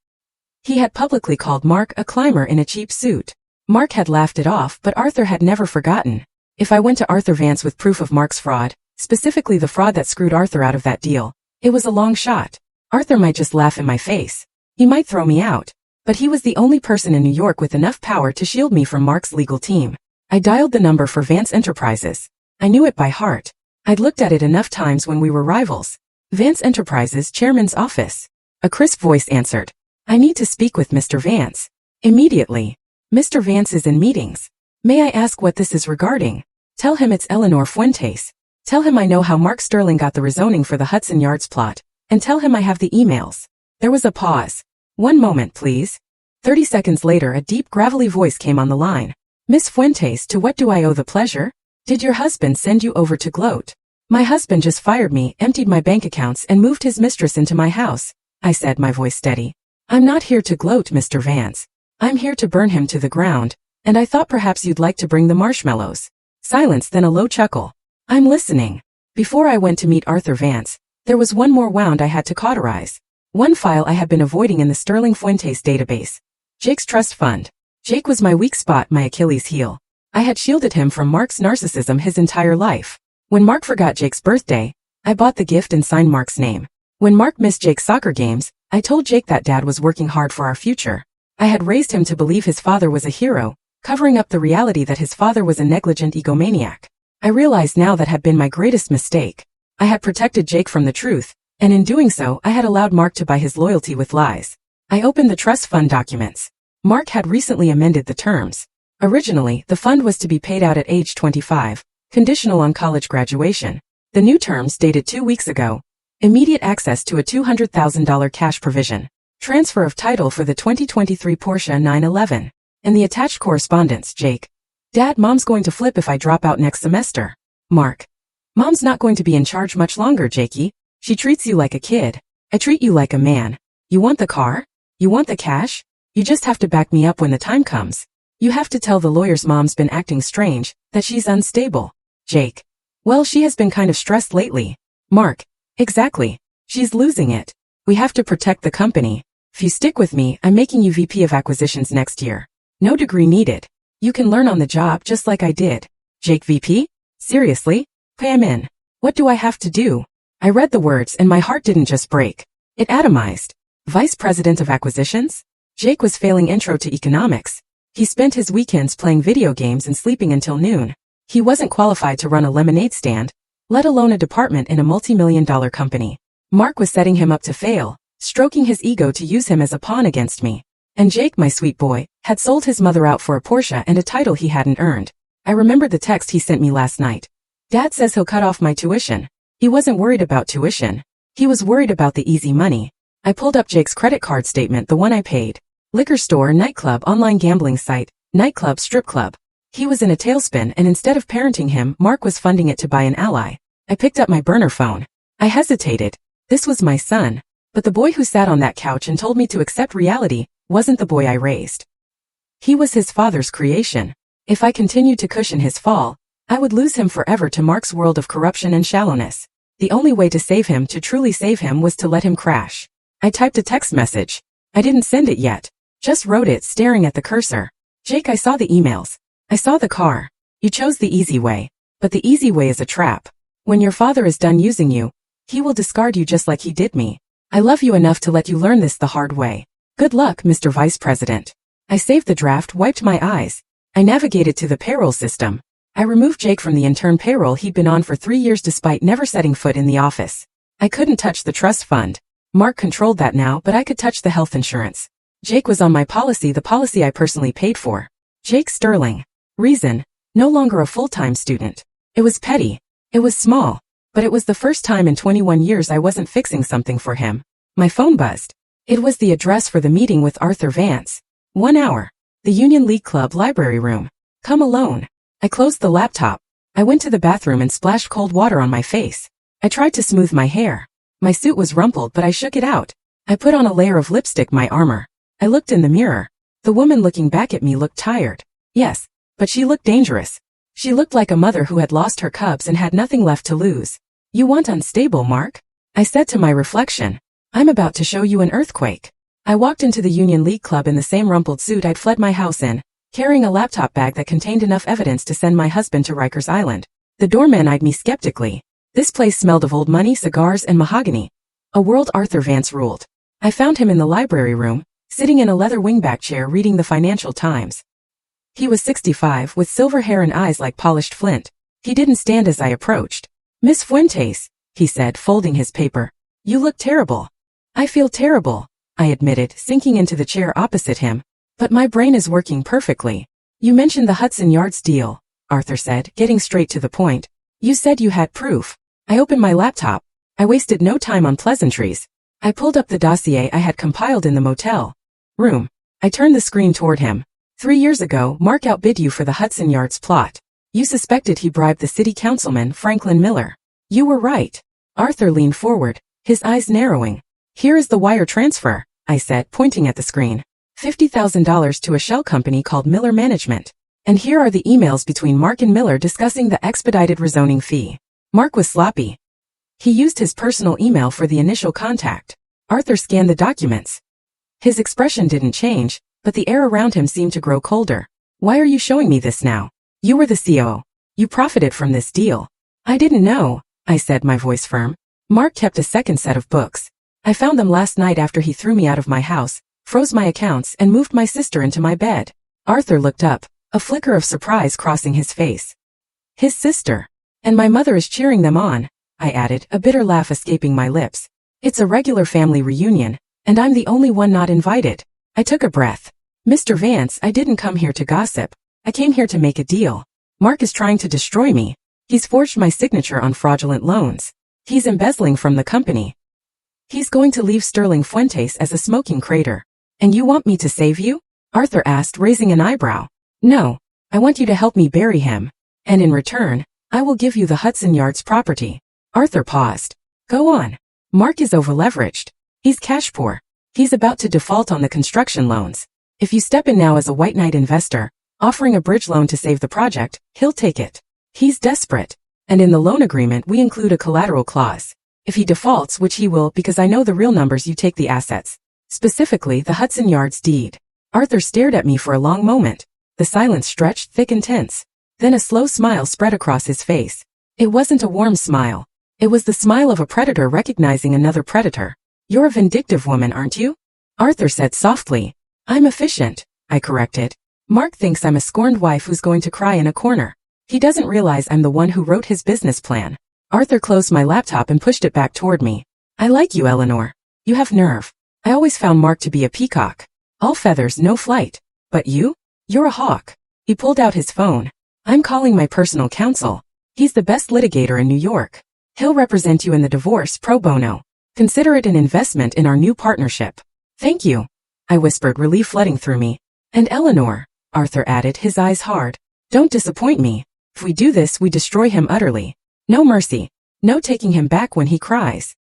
He had publicly called Mark a climber in a cheap suit. Mark had laughed it off, but Arthur had never forgotten. If I went to Arthur Vance with proof of Mark's fraud, specifically the fraud that screwed Arthur out of that deal, it was a long shot. Arthur might just laugh in my face. He might throw me out. But he was the only person in New York with enough power to shield me from Mark's legal team. I dialed the number for Vance Enterprises. I knew it by heart. I'd looked at it enough times when we were rivals. Vance Enterprises, chairman's office. A crisp voice answered. I need to speak with Mr. Vance. Immediately. Mr. Vance is in meetings. May I ask what this is regarding? Tell him it's Eleanor Fuentes. Tell him I know how Mark Sterling got the rezoning for the Hudson Yards plot. And tell him I have the emails. There was a pause. 1 moment, please. 30 seconds later, a deep, gravelly voice came on the line. Miss Fuentes, to what do I owe the pleasure? Did your husband send you over to gloat? My husband just fired me, emptied my bank accounts, and moved his mistress into my house, I said, my voice steady. I'm not here to gloat, Mr. Vance. I'm here to burn him to the ground, and I thought perhaps you'd like to bring the marshmallows. Silence, then a low chuckle. I'm listening. Before I went to meet Arthur Vance, there was one more wound I had to cauterize. One file I had been avoiding in the Sterling Fuentes database. Jake's trust fund. Jake was my weak spot, my Achilles heel. I had shielded him from Mark's narcissism his entire life. When Mark forgot Jake's birthday, I bought the gift and signed Mark's name. When Mark missed Jake's soccer games, I told Jake that Dad was working hard for our future. I had raised him to believe his father was a hero, covering up the reality that his father was a negligent egomaniac. I realized now that had been my greatest mistake. I had protected Jake from the truth, and in doing so I had allowed Mark to buy his loyalty with lies. I opened the trust fund documents. Mark had recently amended the terms. Originally, the fund was to be paid out at age 25, conditional on college graduation. The new terms, dated 2 weeks ago, immediate access to a $200,000 cash provision, transfer of title for the 2023 Porsche 911, and the attached correspondence. Jake. Dad, Mom's going to flip if I drop out next semester. Mark. Mom's not going to be in charge much longer, Jakey. She treats you like a kid. I treat you like a man. You want the car? You want the cash? You just have to back me up when the time comes. You have to tell the lawyers Mom's been acting strange, that she's unstable. Jake. Well, she has been kind of stressed lately. Mark. Exactly. She's losing it. We have to protect the company. If you stick with me, I'm making you VP of Acquisitions next year. No degree needed. You can learn on the job just like I did. Jake, VP? Seriously? Okay, I'm in. What do I have to do? I read the words and my heart didn't just break. It atomized. Vice President of Acquisitions? Jake was failing intro to economics. He spent his weekends playing video games and sleeping until noon. He wasn't qualified to run a lemonade stand, let alone a department in a multi-million-dollar company. Mark was setting him up to fail, stroking his ego to use him as a pawn against me. And Jake, my sweet boy, had sold his mother out for a Porsche and a title he hadn't earned. I remembered the text he sent me last night. Dad says he'll cut off my tuition. He wasn't worried about tuition. He was worried about the easy money. I pulled up Jake's credit card statement, the one I paid. Liquor store, nightclub, online gambling site, nightclub, strip club. He was in a tailspin, and instead of parenting him, Mark was funding it to buy an ally. I picked up my burner phone. I hesitated. This was my son. But the boy who sat on that couch and told me to accept reality wasn't the boy I raised. He was his father's creation. If I continued to cushion his fall, I would lose him forever to Mark's world of corruption and shallowness. The only way to save him, to truly save him, was to let him crash. I typed a text message. I didn't send it yet. Just wrote it, staring at the cursor. Jake, I saw the emails. I saw the car. You chose the easy way. But the easy way is a trap. When your father is done using you, he will discard you just like he did me. I love you enough to let you learn this the hard way. Good luck, Mr. Vice President. I saved the draft, wiped my eyes. I navigated to the payroll system. I removed Jake from the intern payroll he'd been on for 3 years despite never setting foot in the office. I couldn't touch the trust fund. Mark controlled that now, but I could touch the health insurance. Jake was on my policy, the policy I personally paid for. Jake Sterling. Reason: no longer a full-time student. It was petty. It was small. But it was the first time in 21 years I wasn't fixing something for him. My phone buzzed. It was the address for the meeting with Arthur Vance. 1 hour. The Union League Club library room. Come alone. I closed the laptop. I went to the bathroom and splashed cold water on my face. I tried to smooth my hair. My suit was rumpled, but I shook it out. I put on a layer of lipstick, my armor. I looked in the mirror. The woman looking back at me looked tired. Yes, but she looked dangerous. She looked like a mother who had lost her cubs and had nothing left to lose. You want unstable, Mark? I said to my reflection. I'm about to show you an earthquake. I walked into the Union League Club in the same rumpled suit I'd fled my house in, carrying a laptop bag that contained enough evidence to send my husband to Rikers Island. The doorman eyed me skeptically. This place smelled of old money, cigars, and mahogany. A world Arthur Vance ruled. I found him in the library room, sitting in a leather wingback chair reading the Financial Times. He was 65, with silver hair and eyes like polished flint. He didn't stand as I approached. Miss Fuentes, he said, folding his paper. You look terrible. I feel terrible, I admitted, sinking into the chair opposite him. But my brain is working perfectly. You mentioned the Hudson Yards deal, Arthur said, getting straight to the point. You said you had proof. I opened my laptop. I wasted no time on pleasantries. I pulled up the dossier I had compiled in the motel room. I turned the screen toward him. 3 years ago, Mark outbid you for the Hudson Yards plot. You suspected he bribed the city councilman, Franklin Miller. You were right. Arthur leaned forward, his eyes narrowing. Here is the wire transfer, I said, pointing at the screen. $50,000 to a shell company called Miller Management. And here are the emails between Mark and Miller discussing the expedited rezoning fee. Mark was sloppy. He used his personal email for the initial contact. Arthur scanned the documents. His expression didn't change, but the air around him seemed to grow colder. Why are you showing me this now? You were the COO. You profited from this deal. I didn't know, I said, my voice firm. Mark kept a second set of books. I found them last night after he threw me out of my house, froze my accounts, and moved my sister into my bed. Arthur looked up, a flicker of surprise crossing his face. His sister. And my mother is cheering them on, I added, a bitter laugh escaping my lips. It's a regular family reunion, and I'm the only one not invited. I took a breath. Mr. Vance, I didn't come here to gossip. I came here to make a deal. Mark is trying to destroy me. He's forged my signature on fraudulent loans. He's embezzling from the company. He's going to leave Sterling Fuentes as a smoking crater. And you want me to save you? Arthur asked, raising an eyebrow. No, I want you to help me bury him. And in return, I will give you the Hudson Yards property. Arthur paused. Go on. Mark is overleveraged. He's cash poor. He's about to default on the construction loans. If you step in now as a white knight investor, offering a bridge loan to save the project, he'll take it. He's desperate. And in the loan agreement we include a collateral clause. If he defaults, which he will because I know the real numbers, you take the assets. Specifically, the Hudson Yards deed. Arthur stared at me for a long moment. The silence stretched thick and tense. Then a slow smile spread across his face. It wasn't a warm smile. It was the smile of a predator recognizing another predator. You're a vindictive woman, aren't you? Arthur said softly. I'm efficient, I corrected. Mark thinks I'm a scorned wife who's going to cry in a corner. He doesn't realize I'm the one who wrote his business plan. Arthur closed my laptop and pushed it back toward me. I like you, Eleanor. You have nerve. I always found Mark to be a peacock. All feathers, no flight. But you? You're a hawk. He pulled out his phone. I'm calling my personal counsel. He's the best litigator in New York. He'll represent you in the divorce pro bono. Consider it an investment in our new partnership. Thank you, I whispered, relief flooding through me. And Eleanor, Arthur added, his eyes hard. Don't disappoint me. If we do this, we destroy him utterly. No mercy. No taking him back when he cries.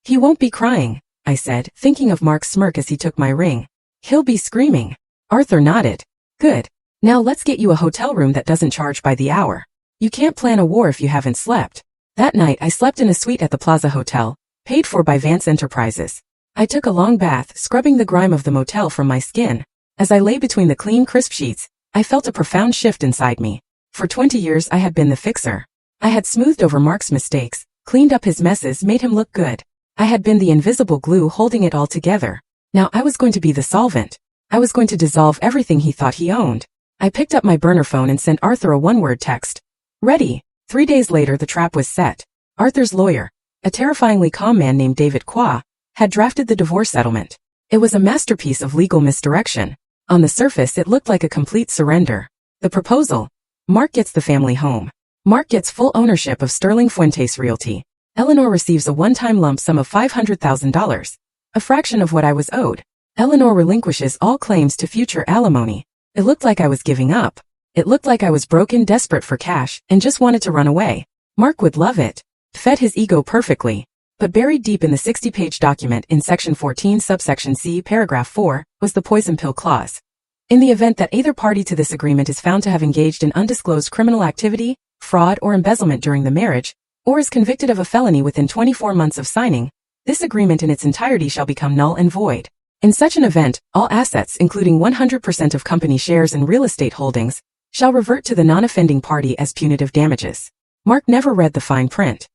He won't be crying, I said, thinking of Mark's smirk as he took my ring. He'll be screaming. Arthur nodded. Good. Now let's get you a hotel room that doesn't charge by the hour. You can't plan a war if you haven't slept. That night I slept in a suite at the Plaza Hotel, paid for by Vance Enterprises. I took a long bath, scrubbing the grime of the motel from my skin. As I lay between the clean, crisp sheets, I felt a profound shift inside me. For 20 years I had been the fixer. I had smoothed over Mark's mistakes, cleaned up his messes, made him look good. I had been the invisible glue holding it all together. Now I was going to be the solvent. I was going to dissolve everything he thought he owned. I picked up my burner phone and sent Arthur a one-word text. Ready. 3 days later the trap was set. Arthur's lawyer, a terrifyingly calm man named David Qua, had drafted the divorce settlement. It was a masterpiece of legal misdirection. On the surface it looked like a complete surrender. The proposal. Mark gets the family home. Mark gets full ownership of Sterling Fuentes Realty. Eleanor receives a one-time lump sum of $500,000, a fraction of what I was owed. Eleanor relinquishes all claims to future alimony. It looked like I was giving up. It looked like I was broken, desperate for cash, and just wanted to run away. Mark would love it. Fed his ego perfectly. But buried deep in the 60-page document in Section 14, subsection C, paragraph 4, was the poison pill clause. In the event that either party to this agreement is found to have engaged in undisclosed criminal activity, fraud, or embezzlement during the marriage, or is convicted of a felony within 24 months of signing, this agreement in its entirety shall become null and void. In such an event, all assets, including 100% of company shares and real estate holdings, shall revert to the non-offending party as punitive damages. Mark never read the fine print.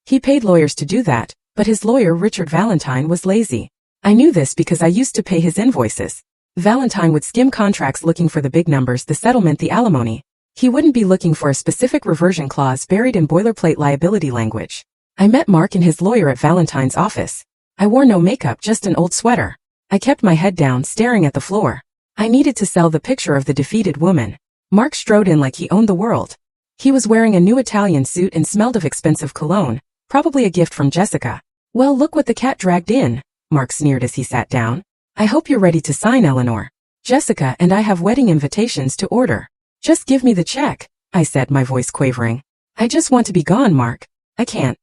He paid lawyers to do that, but his lawyer, Richard Valentine, was lazy. I knew this because I used to pay his invoices. Valentine would skim contracts looking for the big numbers, the settlement, the alimony. He wouldn't be looking for a specific reversion clause buried in boilerplate liability language. I met Mark and his lawyer at Valentine's office. I wore no makeup, just an old sweater. I kept my head down, staring at the floor. I needed to sell the picture of the defeated woman. Mark strode in like he owned the world. He was wearing a new Italian suit and smelled of expensive cologne, probably a gift from Jessica. Well, look what the cat dragged in, Mark sneered as he sat down. I hope you're ready to sign, Eleanor. Jessica and I have wedding invitations to order. Just give me the check, I said, my voice quavering. I just want to be gone, Mark. I can't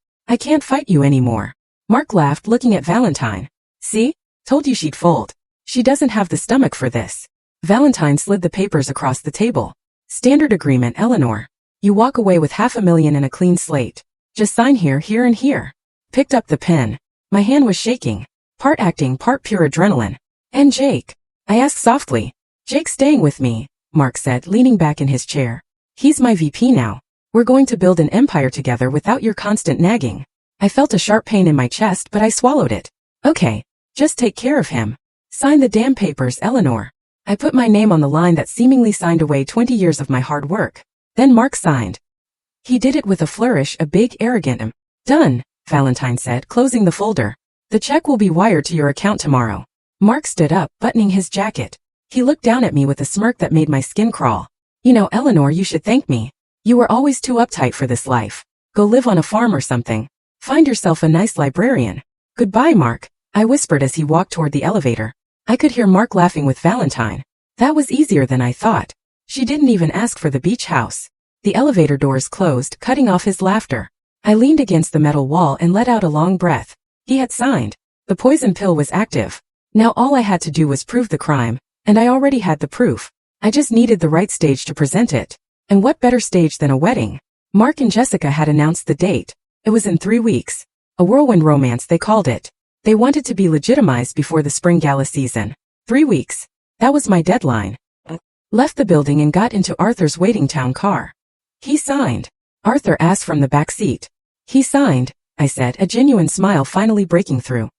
fight you anymore. Mark laughed, looking at Valentine. See? Told you she'd fold. She doesn't have the stomach for this. Valentine slid the papers across the table. Standard agreement, Eleanor. You walk away with $500,000 and a clean slate. Just sign here, here and here. Picked up the pen. My hand was shaking. Part acting, part pure adrenaline. And Jake? I asked softly. Jake's staying with me, Mark said, leaning back in his chair. He's my VP now. We're going to build an empire together without your constant nagging. I felt a sharp pain in my chest, but I swallowed it. Okay. Just take care of him. Sign the damn papers, Eleanor. I put my name on the line that seemingly signed away 20 years of my hard work. Then Mark signed. He did it with a flourish, a big, arrogant Done, Valentine said, closing the folder. The check will be wired to your account tomorrow. Mark stood up, buttoning his jacket. He looked down at me with a smirk that made my skin crawl. You know, Eleanor, you should thank me. You were always too uptight for this life. Go live on a farm or something. Find yourself a nice librarian. Goodbye, Mark, I whispered as he walked toward the elevator. I could hear Mark laughing with Valentine. That was easier than I thought. She didn't even ask for the beach house. The elevator doors closed, cutting off his laughter. I leaned against the metal wall and let out a long breath. He had signed. The poison pill was active. Now all I had to do was prove the crime, and I already had the proof. I just needed the right stage to present it. And what better stage than a wedding? Mark and Jessica had announced the date. It was in 3 weeks. A whirlwind romance, they called it. They wanted to be legitimized before the spring gala season. 3 weeks. That was my deadline. Left the building and got into Arthur's waiting town car. He signed. Arthur asked from the back seat. He signed, I said, a genuine smile finally breaking through.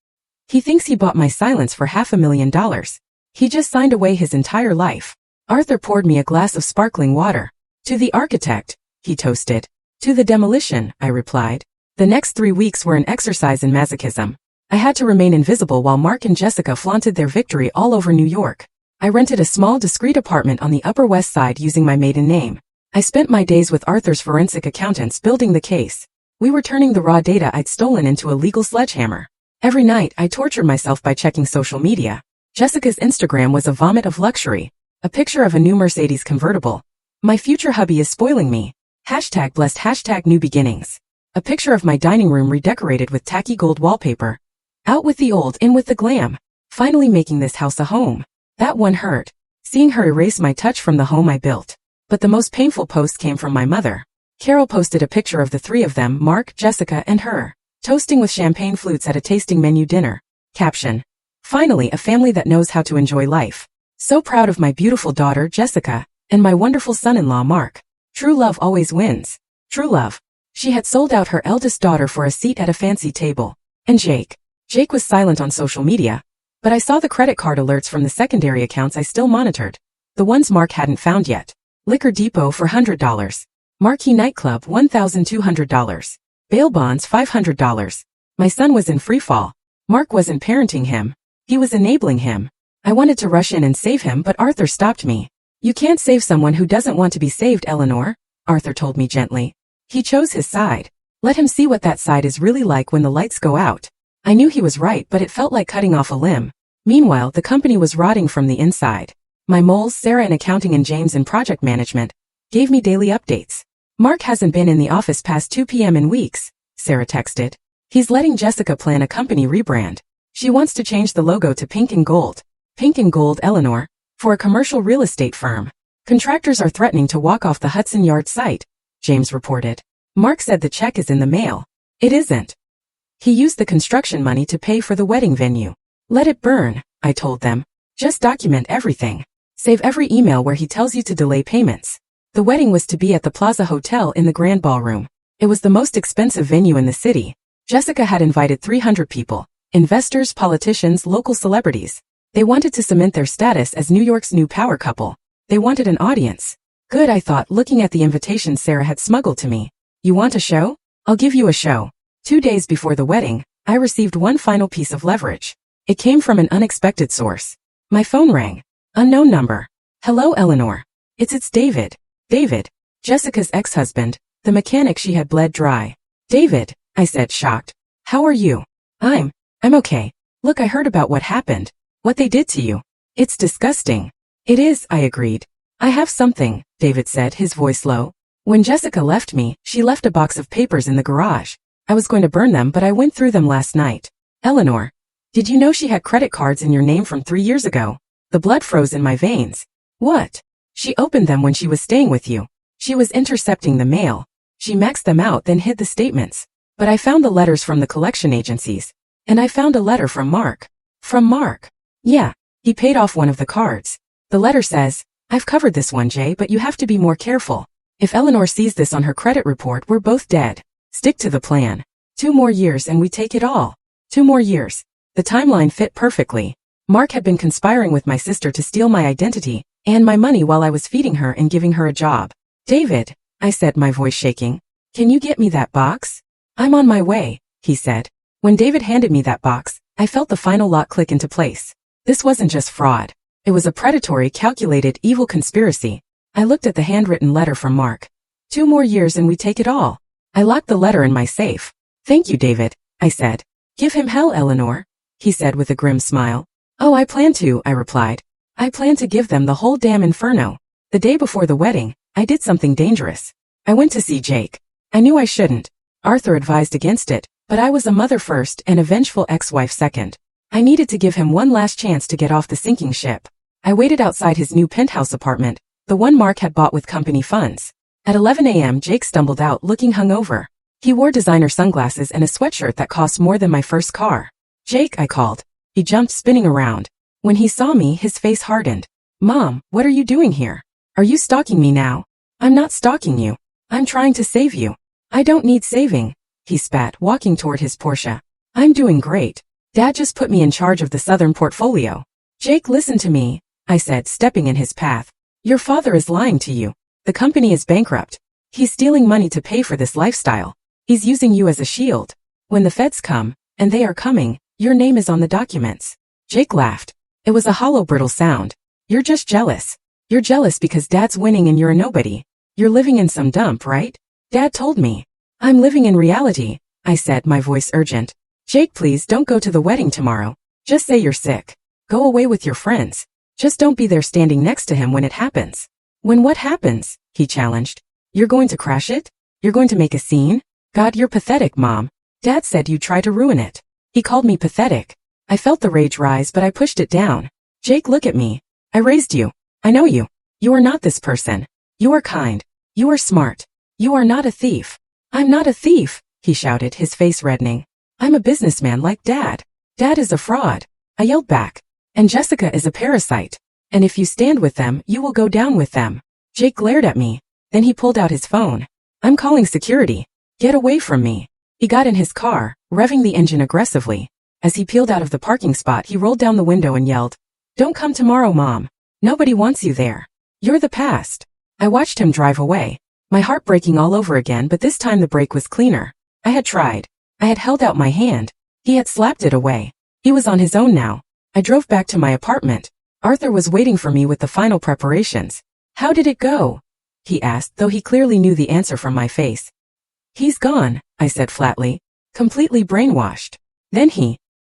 He thinks he bought my silence for $500,000. He just signed away his entire life. Arthur poured me a glass of sparkling water. To the architect, he toasted. To the demolition, I replied. The next 3 weeks were an exercise in masochism. I had to remain invisible while Mark and Jessica flaunted their victory all over New York. I rented a small, discreet apartment on the Upper West Side using my maiden name. I spent my days with Arthur's forensic accountants building the case. We were turning the raw data I'd stolen into a legal sledgehammer. Every night, I tortured myself by checking social media. Jessica's Instagram was a vomit of luxury. A picture of a new Mercedes convertible. My future hubby is spoiling me. Hashtag blessed, hashtag new beginnings. A picture of my dining room redecorated with tacky gold wallpaper. Out with the old, in with the glam. Finally making this house a home. That one hurt. Seeing her erase my touch from the home I built. But the most painful post came from my mother. Carol posted a picture of the 3 of them, Mark, Jessica, and her, toasting with champagne flutes at a tasting menu dinner. Caption. Finally, a family that knows how to enjoy life. So proud of my beautiful daughter, Jessica, and my wonderful son-in-law, Mark. True love always wins. True love. She had sold out her eldest daughter for a seat at a fancy table. And Jake. Jake was silent on social media. But I saw the credit card alerts from the secondary accounts I still monitored. The ones Mark hadn't found yet. Liquor Depot for $100. Marquee Nightclub $1,200. Bail bonds $500. My son was in freefall. Mark wasn't parenting him. He was enabling him. I wanted to rush in and save him, but Arthur stopped me. You can't save someone who doesn't want to be saved, Eleanor, Arthur told me gently. He chose his side. Let him see what that side is really like when the lights go out. I knew he was right, but it felt like cutting off a limb. Meanwhile, the company was rotting from the inside. My moles, Sarah in accounting and James in project management, gave me daily updates. Mark hasn't been in the office past 2 p.m. in weeks, Sarah texted. He's letting Jessica plan a company rebrand. She wants to change the logo to pink and gold. Pink and gold, Eleanor, for a commercial real estate firm. Contractors are threatening to walk off the Hudson Yards site, James reported. Mark said the check is in the mail. It isn't. He used the construction money to pay for the wedding venue. Let it burn, I told them. Just document everything. Save every email where he tells you to delay payments. The wedding was to be at the Plaza Hotel in the Grand Ballroom. It was the most expensive venue in the city. Jessica had invited 300 people. Investors, politicians, local celebrities. They wanted to cement their status as New York's new power couple. They wanted an audience. Good, I thought, looking at the invitation Sarah had smuggled to me. You want a show? I'll give you a show. 2 days before the wedding, I received one final piece of leverage. It came from an unexpected source. My phone rang. Unknown number. Hello, Eleanor. It's David. David, Jessica's ex-husband, the mechanic she had bled dry. David, I said, shocked. How are you? I'm okay. Look, I heard about what happened. What they did to you. It's disgusting. It is, I agreed. I have something, David said, his voice low. When Jessica left me, she left a box of papers in the garage. I was going to burn them, but I went through them last night. Eleanor, did you know she had credit cards in your name from 3 years ago? The blood froze in my veins. What? She opened them when she was staying with you. She was intercepting the mail. She maxed them out, then hid the statements. But I found the letters from the collection agencies. And I found a letter from Mark. From Mark? Yeah, he paid off one of the cards. The letter says, I've covered this one, Jay, but you have to be more careful. If Eleanor sees this on her credit report, we're both dead. Stick to the plan. 2 more years and we take it all. 2 more years. The timeline fit perfectly. Mark had been conspiring with my sister to steal my identity and my money while I was feeding her and giving her a job. David, I said, my voice shaking, can you get me that box? I'm on my way, he said. When David handed me that box, I felt the final lock click into place. This wasn't just fraud. It was a predatory, calculated, evil conspiracy. I looked at the handwritten letter from Mark. 2 more years and we take it all. I locked the letter in my safe. Thank you, David, I said. Give him hell, Eleanor, he said with a grim smile. Oh, I plan to, I replied. I plan to give them the whole damn inferno. The day before the wedding, I did something dangerous. I went to see Jake. I knew I shouldn't. Arthur advised against it, but I was a mother first and a vengeful ex-wife second. I needed to give him one last chance to get off the sinking ship. I waited outside his new penthouse apartment, the one Mark had bought with company funds. At 11 a.m. Jake stumbled out looking hungover. He wore designer sunglasses and a sweatshirt that cost more than my first car. Jake, I called. He jumped, spinning around. When he saw me, his face hardened. Mom, what are you doing here? Are you stalking me now? I'm not stalking you. I'm trying to save you. I don't need saving, he spat, walking toward his Porsche. I'm doing great. Dad just put me in charge of the Southern portfolio. Jake, listen to me, I said, stepping in his path. Your father is lying to you. The company is bankrupt. He's stealing money to pay for this lifestyle. He's using you as a shield. When the feds come, and they are coming, your name is on the documents. Jake laughed. It was a hollow, brittle sound. You're just jealous. You're jealous because Dad's winning and you're a nobody. You're living in some dump, right? Dad told me. I'm living in reality, I said, my voice urgent. Jake, please don't go to the wedding tomorrow. Just say you're sick. Go away with your friends. Just don't be there standing next to him when it happens. When what happens? He challenged. You're going to crash it? You're going to make a scene? God, you're pathetic, Mom. Dad said you'd try to ruin it. He called me pathetic. I felt the rage rise, but I pushed it down. Jake, look at me. I raised you. I know you. You are not this person. You are kind. You are smart. You are not a thief. I'm not a thief, he shouted, his face reddening. I'm a businessman like Dad. Dad is a fraud. I yelled back. And Jessica is a parasite. And if you stand with them, you will go down with them. Jake glared at me. Then he pulled out his phone. I'm calling security. Get away from me. He got in his car, revving the engine aggressively. As he peeled out of the parking spot, he rolled down the window and yelled, Don't come tomorrow, Mom. Nobody wants you there. You're the past. I watched him drive away, my heart breaking all over again, but this time the brake was cleaner. I had tried. I had held out my hand. He had slapped it away. He was on his own now. I drove back to my apartment. Arthur was waiting for me with the final preparations. How did it go? He asked, though he clearly knew the answer from my face. He's gone, I said flatly, completely brainwashed. Then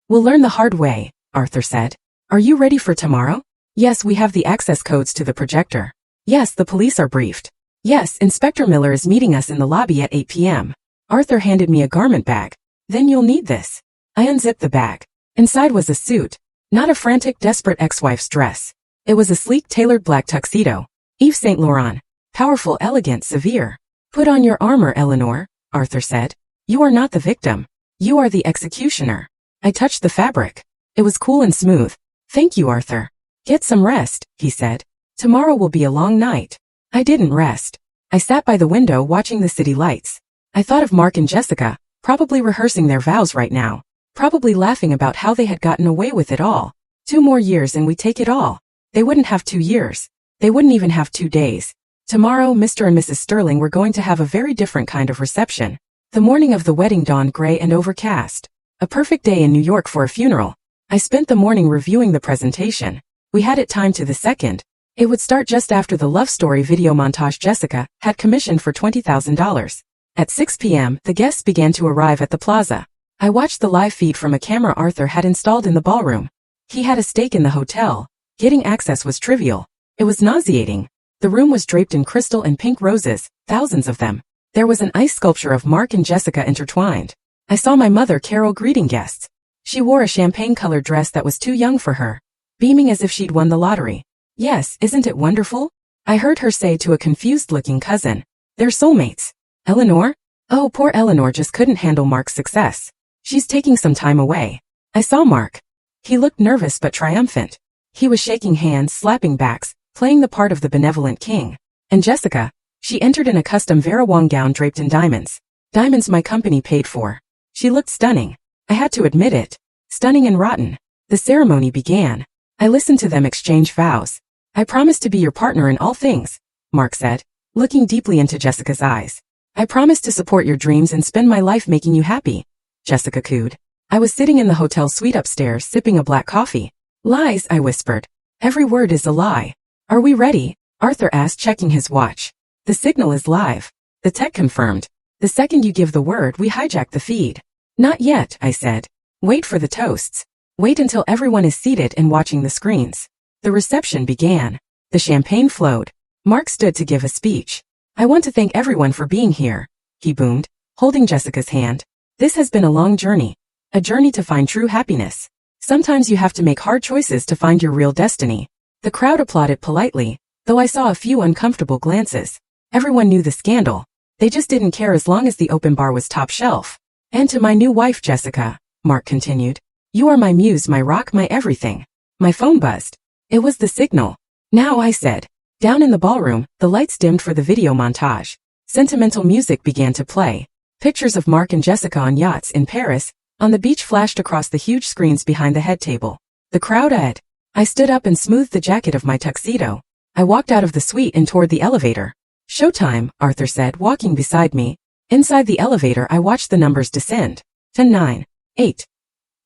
we'll learn the hard way, Arthur said. Are you ready for tomorrow? Yes, we have the access codes to the projector. Yes, the police are briefed. Yes, Inspector Miller is meeting us in the lobby at 8 p.m. Arthur handed me a garment bag. Then you'll need this. I unzipped the bag. Inside was a suit. Not a frantic, desperate ex-wife's dress. It was a sleek, tailored black tuxedo. Yves Saint Laurent. Powerful, elegant, severe. Put on your armor, Eleanor, Arthur said. You are not the victim. You are the executioner. I touched the fabric. It was cool and smooth. Thank you, Arthur. Get some rest, he said. Tomorrow will be a long night. I didn't rest. I sat by the window watching the city lights. I thought of Mark and Jessica, probably rehearsing their vows right now. Probably laughing about how they had gotten away with it all. 2 more years and we take it all. They wouldn't have 2 years. They wouldn't even have 2 days. Tomorrow, Mr. and Mrs. Sterling were going to have a very different kind of reception. The morning of the wedding dawned gray and overcast. A perfect day in New York for a funeral. I spent the morning reviewing the presentation. We had it timed to the second. It would start just after the love story video montage Jessica had commissioned for $20,000. At 6 p.m., the guests began to arrive at the plaza. I watched the live feed from a camera Arthur had installed in the ballroom. He had a stake in the hotel. Getting access was trivial. It was nauseating. The room was draped in crystal and pink roses, thousands of them. There was an ice sculpture of Mark and Jessica intertwined. I saw my mother Carol greeting guests. She wore a champagne-colored dress that was too young for her, beaming as if she'd won the lottery. Yes, isn't it wonderful? I heard her say to a confused-looking cousin. They're soulmates. Eleanor? Oh, poor Eleanor just couldn't handle Mark's success. She's taking some time away. I saw Mark. He looked nervous but triumphant. He was shaking hands, slapping backs, playing the part of the benevolent king. And Jessica? She entered in a custom Vera Wang gown draped in diamonds. Diamonds my company paid for. She looked stunning. I had to admit it. Stunning and rotten. The ceremony began. I listened to them exchange vows. I promise to be your partner in all things, Mark said, looking deeply into Jessica's eyes. I promise to support your dreams and spend my life making you happy, Jessica cooed. I was sitting in the hotel suite upstairs sipping a black coffee. Lies, I whispered. Every word is a lie. Are we ready? Arthur asked, checking his watch. The signal is live. The tech confirmed. The second you give the word, we hijack the feed. Not yet, I said. Wait for the toasts. Wait until everyone is seated and watching the screens. The reception began. The champagne flowed. Mark stood to give a speech. I want to thank everyone for being here, he boomed, holding Jessica's hand. This has been a long journey. A journey to find true happiness. Sometimes you have to make hard choices to find your real destiny. The crowd applauded politely, though I saw a few uncomfortable glances. Everyone knew the scandal. They just didn't care as long as the open bar was top shelf. And to my new wife, Jessica, Mark continued. You are my muse, my rock, my everything. My phone buzzed. It was the signal. Now, I said. Down in the ballroom, the lights dimmed for the video montage. Sentimental music began to play. Pictures of Mark and Jessica on yachts in Paris, on the beach flashed across the huge screens behind the head table. The crowd eyed. I stood up and smoothed the jacket of my tuxedo. I walked out of the suite and toward the elevator. Showtime, Arthur said, walking beside me. Inside the elevator, I watched the numbers descend. 10, 9, 8.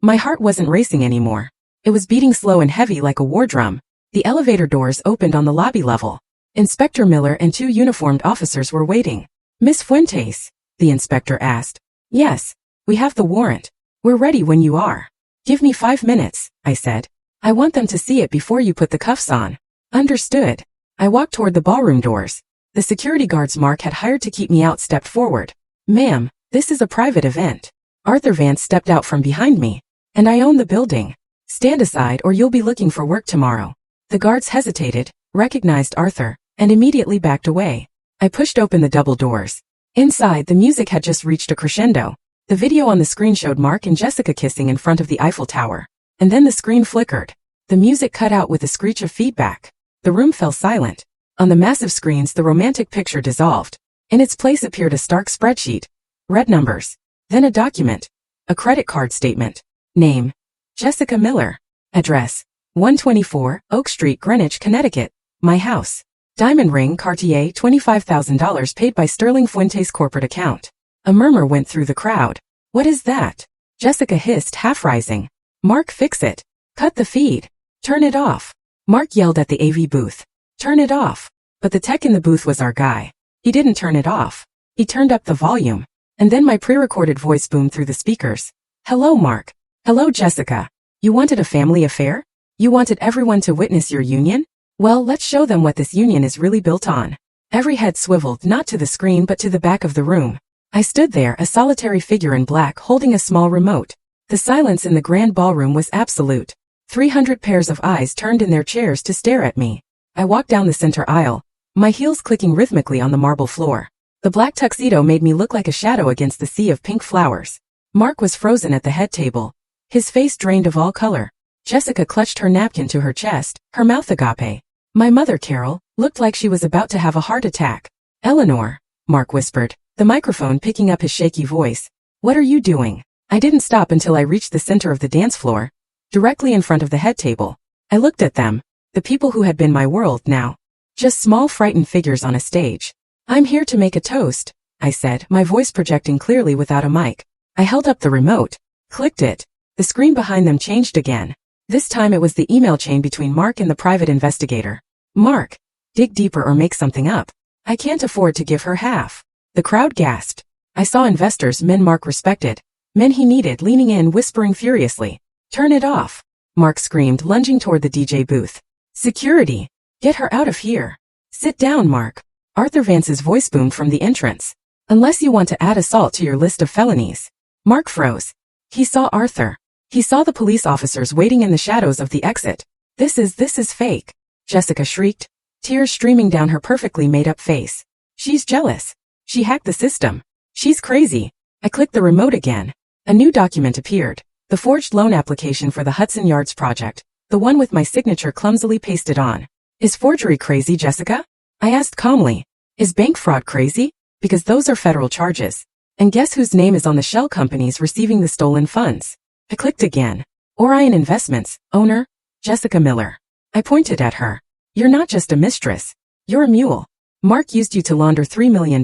My heart wasn't racing anymore. It was beating slow and heavy like a war drum. The elevator doors opened on the lobby level. Inspector Miller and 2 uniformed officers were waiting. Miss Fuentes, the inspector asked. Yes, we have the warrant. We're ready when you are. Give me 5 minutes, I said. I want them to see it before you put the cuffs on. Understood. I walked toward the ballroom doors. The security guards Mark had hired to keep me out stepped forward. Ma'am, this is a private event. Arthur Vance stepped out from behind me. And I own the building. Stand aside or you'll be looking for work tomorrow. The guards hesitated, recognized Arthur, and immediately backed away. I pushed open the double doors. Inside, the music had just reached a crescendo. The video on the screen showed Mark and Jessica kissing in front of the Eiffel Tower. And then the screen flickered. The music cut out with a screech of feedback. The room fell silent. On the massive screens, the romantic picture dissolved. In its place appeared a stark spreadsheet. Red numbers. Then a document. A credit card statement. Name. Jessica Miller. Address. 124, Oak Street, Greenwich, Connecticut. My house. Diamond ring, Cartier, $25,000 paid by Sterling Fuentes' corporate account. A murmur went through the crowd. What is that? Jessica hissed, half rising. Mark, fix it. Cut the feed. Turn it off. Mark yelled at the AV booth. Turn it off. But the tech in the booth was our guy. He didn't turn it off. He turned up the volume. And then my pre-recorded voice boomed through the speakers. Hello, Mark. Hello, Jessica. You wanted a family affair? You wanted everyone to witness your union? Well, let's show them what this union is really built on. Every head swiveled, not to the screen but to the back of the room. I stood there, a solitary figure in black holding a small remote. The silence in the grand ballroom was absolute. 300 pairs of eyes turned in their chairs to stare at me. I walked down the center aisle, my heels clicking rhythmically on the marble floor. The black tuxedo made me look like a shadow against the sea of pink flowers. Mark was frozen at the head table, his face drained of all color. Jessica clutched her napkin to her chest, her mouth agape. My mother, Carol, looked like she was about to have a heart attack. Eleanor, Mark whispered, the microphone picking up his shaky voice. What are you doing? I didn't stop until I reached the center of the dance floor, directly in front of the head table. I looked at them, the people who had been my world now. Just small frightened figures on a stage. I'm here to make a toast, I said, my voice projecting clearly without a mic. I held up the remote, clicked it. The screen behind them changed again. This time it was the email chain between Mark and the private investigator. Mark, dig deeper or make something up. I can't afford to give her half. The crowd gasped. I saw investors, men Mark respected, men he needed, leaning in, whispering furiously. Turn it off. Mark screamed, lunging toward the DJ booth. Security. Get her out of here. Sit down, Mark. Arthur Vance's voice boomed from the entrance. Unless you want to add assault to your list of felonies. Mark froze. He saw Arthur. He saw the police officers waiting in the shadows of the exit. This is fake. Jessica shrieked, tears streaming down her perfectly made-up face. She's jealous. She hacked the system. She's crazy. I clicked the remote again. A new document appeared. The forged loan application for the Hudson Yards project. The one with my signature clumsily pasted on. Is forgery crazy, Jessica? I asked calmly. Is bank fraud crazy? Because those are federal charges. And guess whose name is on the shell companies receiving the stolen funds? I clicked again. Orion Investments, owner, Jessica Miller. I pointed at her. You're not just a mistress. You're a mule. Mark used you to launder $3 million.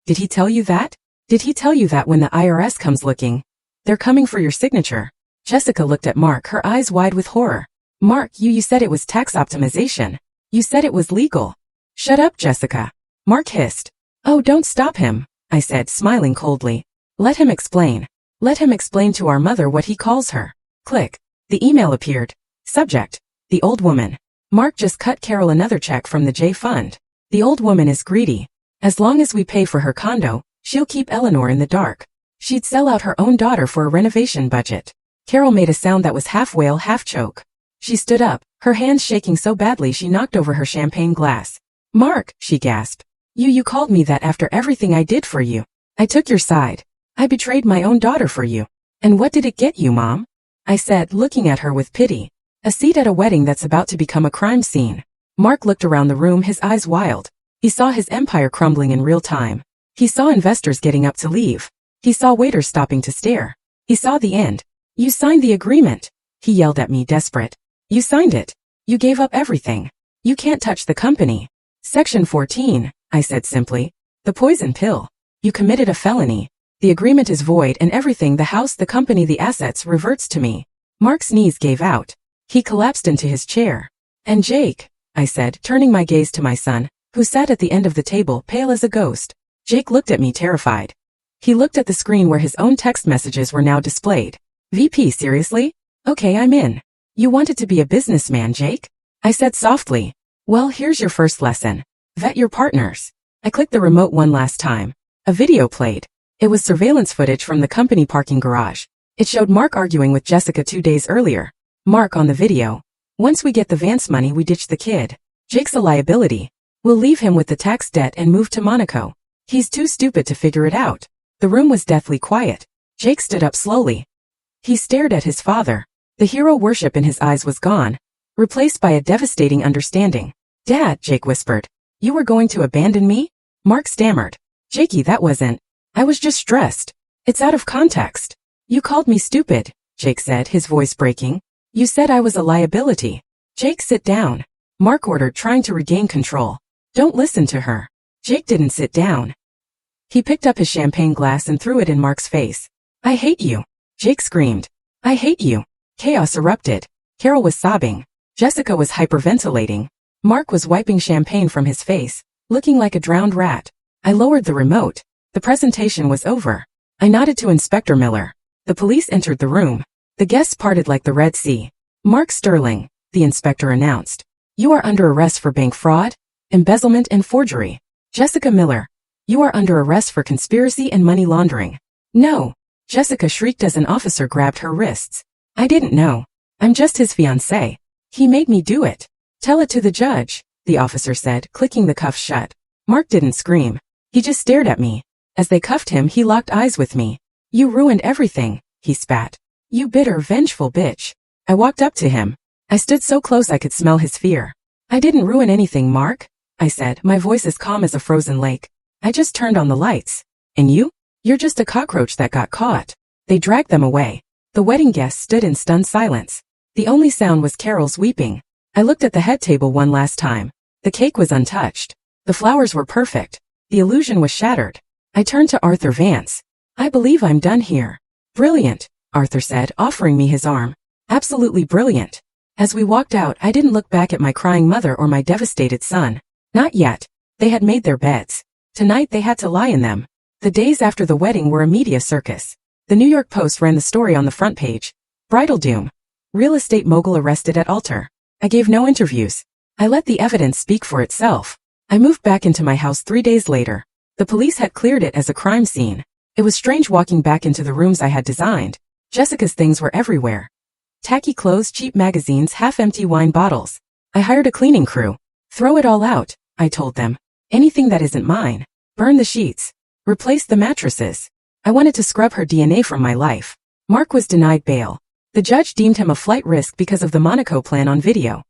Did he tell you that? Did he tell you that when the IRS comes looking, they're coming for your signature? Jessica looked at Mark, her eyes wide with horror. Mark, you said it was tax optimization. You said it was legal. Shut up, Jessica. Mark hissed. Oh, don't stop him, I said, smiling coldly. Let him explain. Let him explain to our mother what he calls her. Click. The email appeared. Subject. The old woman. Mark just cut Carol another check from the J Fund. The old woman is greedy. As long as we pay for her condo, she'll keep Eleanor in the dark. She'd sell out her own daughter for a renovation budget. Carol made a sound that was half wail, half choke. She stood up, her hands shaking so badly she knocked over her champagne glass. Mark, she gasped. You called me that after everything I did for you. I took your side. I betrayed my own daughter for you. And what did it get you, Mom? I said, looking at her with pity. A seat at a wedding that's about to become a crime scene. Mark looked around the room, his eyes wild. He saw his empire crumbling in real time. He saw investors getting up to leave. He saw waiters stopping to stare. He saw the end. You signed the agreement. He yelled at me, desperate. You signed it. You gave up everything. You can't touch the company. Section 14, I said simply. The poison pill. You committed a felony. The agreement is void and everything, the house, the company, the assets, reverts to me. Mark's knees gave out. He collapsed into his chair. And Jake, I said, turning my gaze to my son, who sat at the end of the table, pale as a ghost. Jake looked at me terrified. He looked at the screen where his own text messages were now displayed. VP, seriously? Okay, I'm in. You wanted to be a businessman, Jake? I said softly. Well, here's your first lesson. Vet your partners. I clicked the remote one last time. A video played. It was surveillance footage from the company parking garage. It showed Mark arguing with Jessica 2 days earlier. Mark on the video. Once we get the Vance money, we ditch the kid. Jake's a liability. We'll leave him with the tax debt and move to Monaco. He's too stupid to figure it out. The room was deathly quiet. Jake stood up slowly. He stared at his father. The hero worship in his eyes was gone, replaced by a devastating understanding. Dad, Jake whispered. You were going to abandon me? Mark stammered. Jakey, that wasn't. I was just stressed. It's out of context. You called me stupid, Jake said, his voice breaking. You said I was a liability. Jake, sit down. Mark ordered, trying to regain control. Don't listen to her. Jake didn't sit down. He picked up his champagne glass and threw it in Mark's face. I hate you. Jake screamed. I hate you. Chaos erupted. Carol was sobbing. Jessica was hyperventilating. Mark was wiping champagne from his face, looking like a drowned rat. I lowered the remote. The presentation was over. I nodded to Inspector Miller. The police entered the room. The guests parted like the Red Sea. Mark Sterling, the inspector announced. You are under arrest for bank fraud, embezzlement and forgery. Jessica Miller, you are under arrest for conspiracy and money laundering. No, Jessica shrieked as an officer grabbed her wrists. I didn't know. I'm just his fiancée. He made me do it. Tell it to the judge, the officer said, clicking the cuffs shut. Mark didn't scream. He just stared at me. As they cuffed him, he locked eyes with me. You ruined everything, he spat. You bitter, vengeful bitch. I walked up to him. I stood so close I could smell his fear. I didn't ruin anything, Mark, I said, my voice as calm as a frozen lake. I just turned on the lights. And you? You're just a cockroach that got caught. They dragged them away. The wedding guests stood in stunned silence. The only sound was Carol's weeping. I looked at the head table one last time. The cake was untouched. The flowers were perfect. The illusion was shattered. I turned to Arthur Vance. I believe I'm done here. Brilliant, Arthur said, offering me his arm. Absolutely brilliant. As we walked out, I didn't look back at my crying mother or my devastated son. Not yet. They had made their beds. Tonight they had to lie in them. The days after the wedding were a media circus. The New York Post ran the story on the front page. Bridal doom. Real estate mogul arrested at altar. I gave no interviews. I let the evidence speak for itself. I moved back into my house 3 days later. The police had cleared it as a crime scene. It was strange walking back into the rooms I had designed. Jessica's things were everywhere. Tacky clothes, cheap magazines, half-empty wine bottles. I hired a cleaning crew. Throw it all out, I told them. Anything that isn't mine. Burn the sheets. Replace the mattresses. I wanted to scrub her DNA from my life. Mark was denied bail. The judge deemed him a flight risk because of the Monaco plan on video.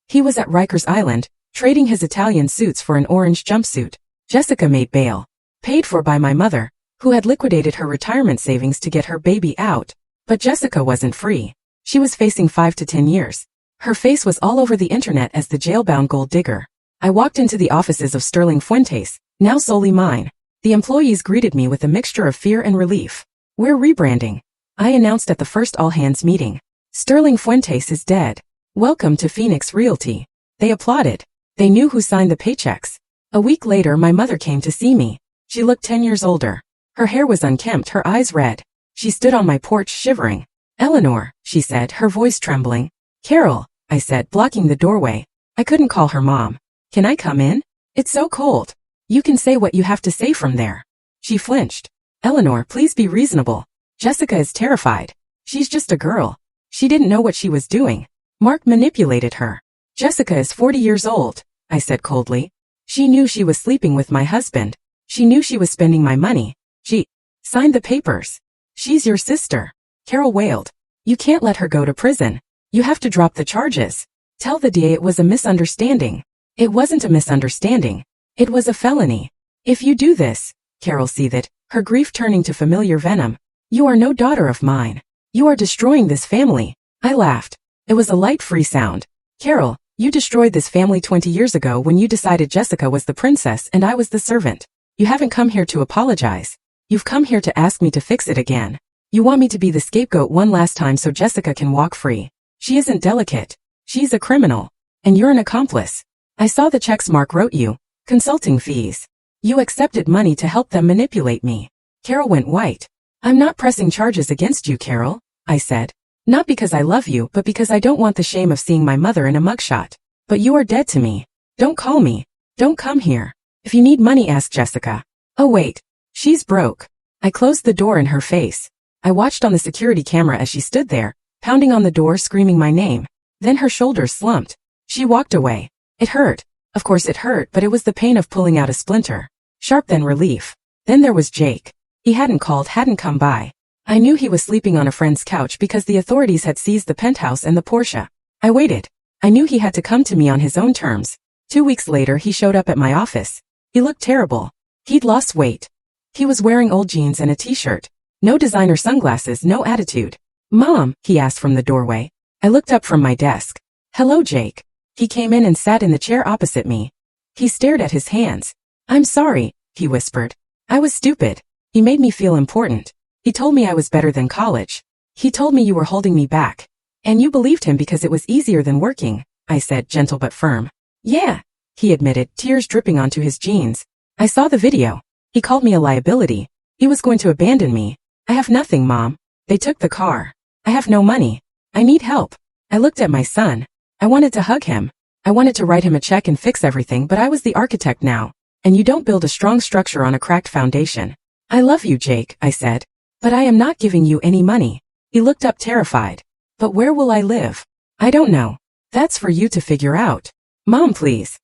He was at Rikers Island, trading his Italian suits for an orange jumpsuit. Jessica made bail. Paid for by my mother, who had liquidated her retirement savings to get her baby out. But Jessica wasn't free. She was facing 5 to 10 years. Her face was all over the internet as the jailbound gold digger. I walked into the offices of Sterling Fuentes, now solely mine. The employees greeted me with a mixture of fear and relief. We're rebranding, I announced at the first all-hands meeting. Sterling Fuentes is dead. Welcome to Phoenix Realty. They applauded. They knew who signed the paychecks. A week later my mother came to see me. She looked 10 years older. Her hair was unkempt, her eyes red. She stood on my porch shivering. Eleanor, she said, her voice trembling. Carol, I said, blocking the doorway. I couldn't call her mom. Can I come in? It's so cold. You can say what you have to say from there. She flinched. Eleanor, please be reasonable. Jessica is terrified. She's just a girl. She didn't know what she was doing. Mark manipulated her. Jessica is 40 years old, I said coldly. She knew she was sleeping with my husband. She knew she was spending my money. She signed the papers. She's your sister. Carol wailed. You can't let her go to prison. You have to drop the charges. Tell the DA it was a misunderstanding. It wasn't a misunderstanding. It was a felony. If you do this, Carol seethed, her grief turning to familiar venom. You are no daughter of mine. You are destroying this family. I laughed. It was a light, free sound. Carol, you destroyed this family 20 years ago when you decided Jessica was the princess and I was the servant. You haven't come here to apologize. You've come here to ask me to fix it again. You want me to be the scapegoat one last time so Jessica can walk free. She isn't delicate. She's a criminal. And you're an accomplice. I saw the checks Mark wrote you. Consulting fees. You accepted money to help them manipulate me. Carol went white. I'm not pressing charges against you, Carol, I said. Not because I love you, but because I don't want the shame of seeing my mother in a mugshot. But you are dead to me. Don't call me. Don't come here. If you need money, ask Jessica. Oh wait. She's broke. I closed the door in her face. I watched on the security camera as she stood there, pounding on the door, screaming my name. Then her shoulders slumped. She walked away. It hurt. Of course it hurt, but it was the pain of pulling out a splinter. Sharp, then relief. Then there was Jake. He hadn't called, hadn't come by. I knew he was sleeping on a friend's couch because the authorities had seized the penthouse and the Porsche. I waited. I knew he had to come to me on his own terms. 2 weeks later he showed up at my office. He looked terrible. He'd lost weight. He was wearing old jeans and a t-shirt. No designer sunglasses, no attitude. Mom, he asked from the doorway. I looked up from my desk. Hello, Jake. He came in and sat in the chair opposite me. He stared at his hands. I'm sorry, he whispered. I was stupid. He made me feel important. He told me I was better than college. He told me you were holding me back. And you believed him because it was easier than working, I said, gentle but firm. Yeah, he admitted, tears dripping onto his jeans. I saw the video. He called me a liability. He was going to abandon me. I have nothing, Mom. They took the car. I have no money. I need help. I looked at my son. I wanted to hug him. I wanted to write him a check and fix everything, but I was the architect now. And you don't build a strong structure on a cracked foundation. I love you, Jake, I said. But I am not giving you any money. He looked up terrified. But where will I live? I don't know. That's for you to figure out. Mom, please.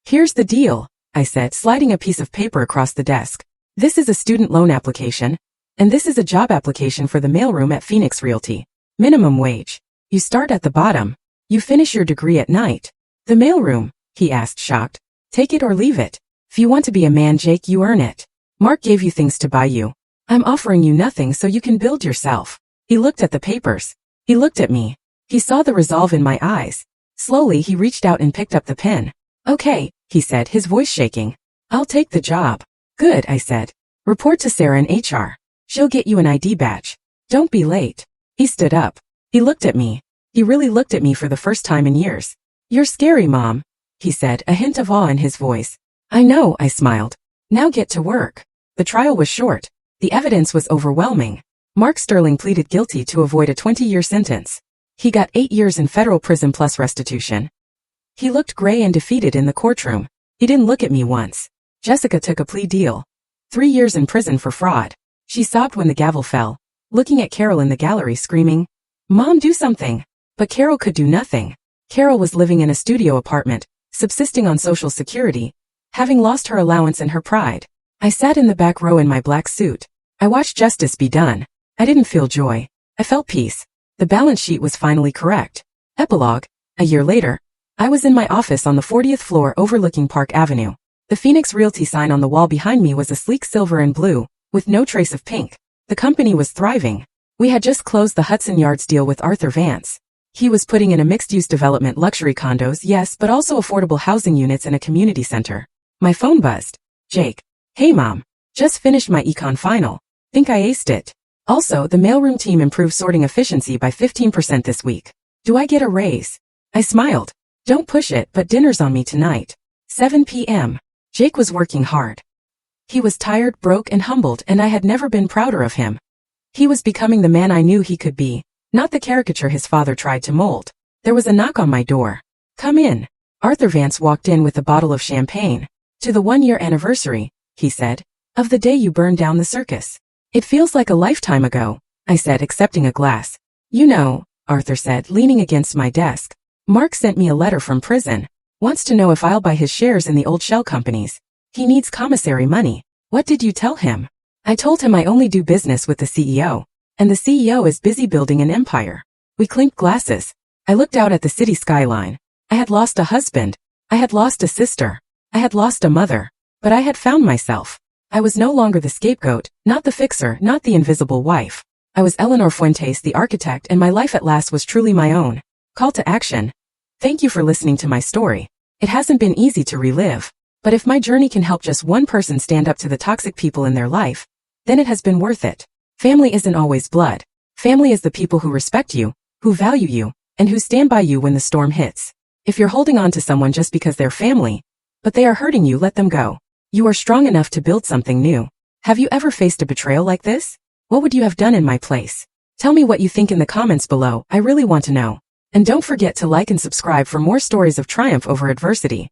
Here's the deal, I said, sliding a piece of paper across the desk. This is a student loan application. And this is a job application for the mailroom at Phoenix Realty. Minimum wage. You start at the bottom. You finish your degree at night. The mailroom, he asked, shocked. Take it or leave it. If you want to be a man, Jake, you earn it. Mark gave you things to buy you. I'm offering you nothing so you can build yourself. He looked at the papers. He looked at me. He saw the resolve in my eyes. Slowly he reached out and picked up the pen. Okay, he said, his voice shaking. I'll take the job. Good, I said. Report to Sarah in HR. She'll get you an ID badge. Don't be late. He stood up. He looked at me. He really looked at me for the first time in years. You're scary, Mom, he said, a hint of awe in his voice. I know, I smiled. Now get to work. The trial was short. The evidence was overwhelming. Mark Sterling pleaded guilty to avoid a 20-year sentence. He got 8 years in federal prison plus restitution. He looked gray and defeated in the courtroom. He didn't look at me once. Jessica took a plea deal. 3 years in prison for fraud. She sobbed when the gavel fell, looking at Carol in the gallery screaming, "Mom, do something!" But Carol could do nothing. Carol was living in a studio apartment, subsisting on Social Security, having lost her allowance and her pride. I sat in the back row in my black suit. I watched justice be done. I didn't feel joy. I felt peace. The balance sheet was finally correct. Epilogue. A year later, I was in my office on the 40th floor overlooking Park Avenue. The Phoenix Realty sign on the wall behind me was a sleek silver and blue, with no trace of pink. The company was thriving. We had just closed the Hudson Yards deal with Arthur Vance. He was putting in a mixed-use development, luxury condos, yes, but also affordable housing units and a community center. My phone buzzed. Jake. Hey mom. Just finished my econ final. Think I aced it. Also, the mailroom team improved sorting efficiency by 15% this week. Do I get a raise? I smiled. Don't push it, but dinner's on me tonight. 7 p.m. Jake was working hard. He was tired, broke, and humbled, and I had never been prouder of him. He was becoming the man I knew he could be, not the caricature his father tried to mold. There was a knock on my door. Come in. Arthur Vance walked in with a bottle of champagne. To the 1-year anniversary, he said, of the day you burned down the circus. It feels like a lifetime ago, I said, accepting a glass. You know, Arthur said, leaning against my desk. Mark sent me a letter from prison. Wants to know if I'll buy his shares in the old shell companies. He needs commissary money. What did you tell him? I told him I only do business with the CEO. And the CEO is busy building an empire. We clinked glasses. I looked out at the city skyline. I had lost a husband. I had lost a sister. I had lost a mother. But I had found myself. I was no longer the scapegoat, not the fixer, not the invisible wife. I was Eleanor Fuentes, the architect, and my life at last was truly my own. Call to action. Thank you for listening to my story. It hasn't been easy to relive. But if my journey can help just one person stand up to the toxic people in their life, then it has been worth it. Family isn't always blood. Family is the people who respect you, who value you, and who stand by you when the storm hits. If you're holding on to someone just because they're family, but they are hurting you, let them go. You are strong enough to build something new. Have you ever faced a betrayal like this? What would you have done in my place? Tell me what you think in the comments below. I really want to know. And don't forget to like and subscribe for more stories of triumph over adversity.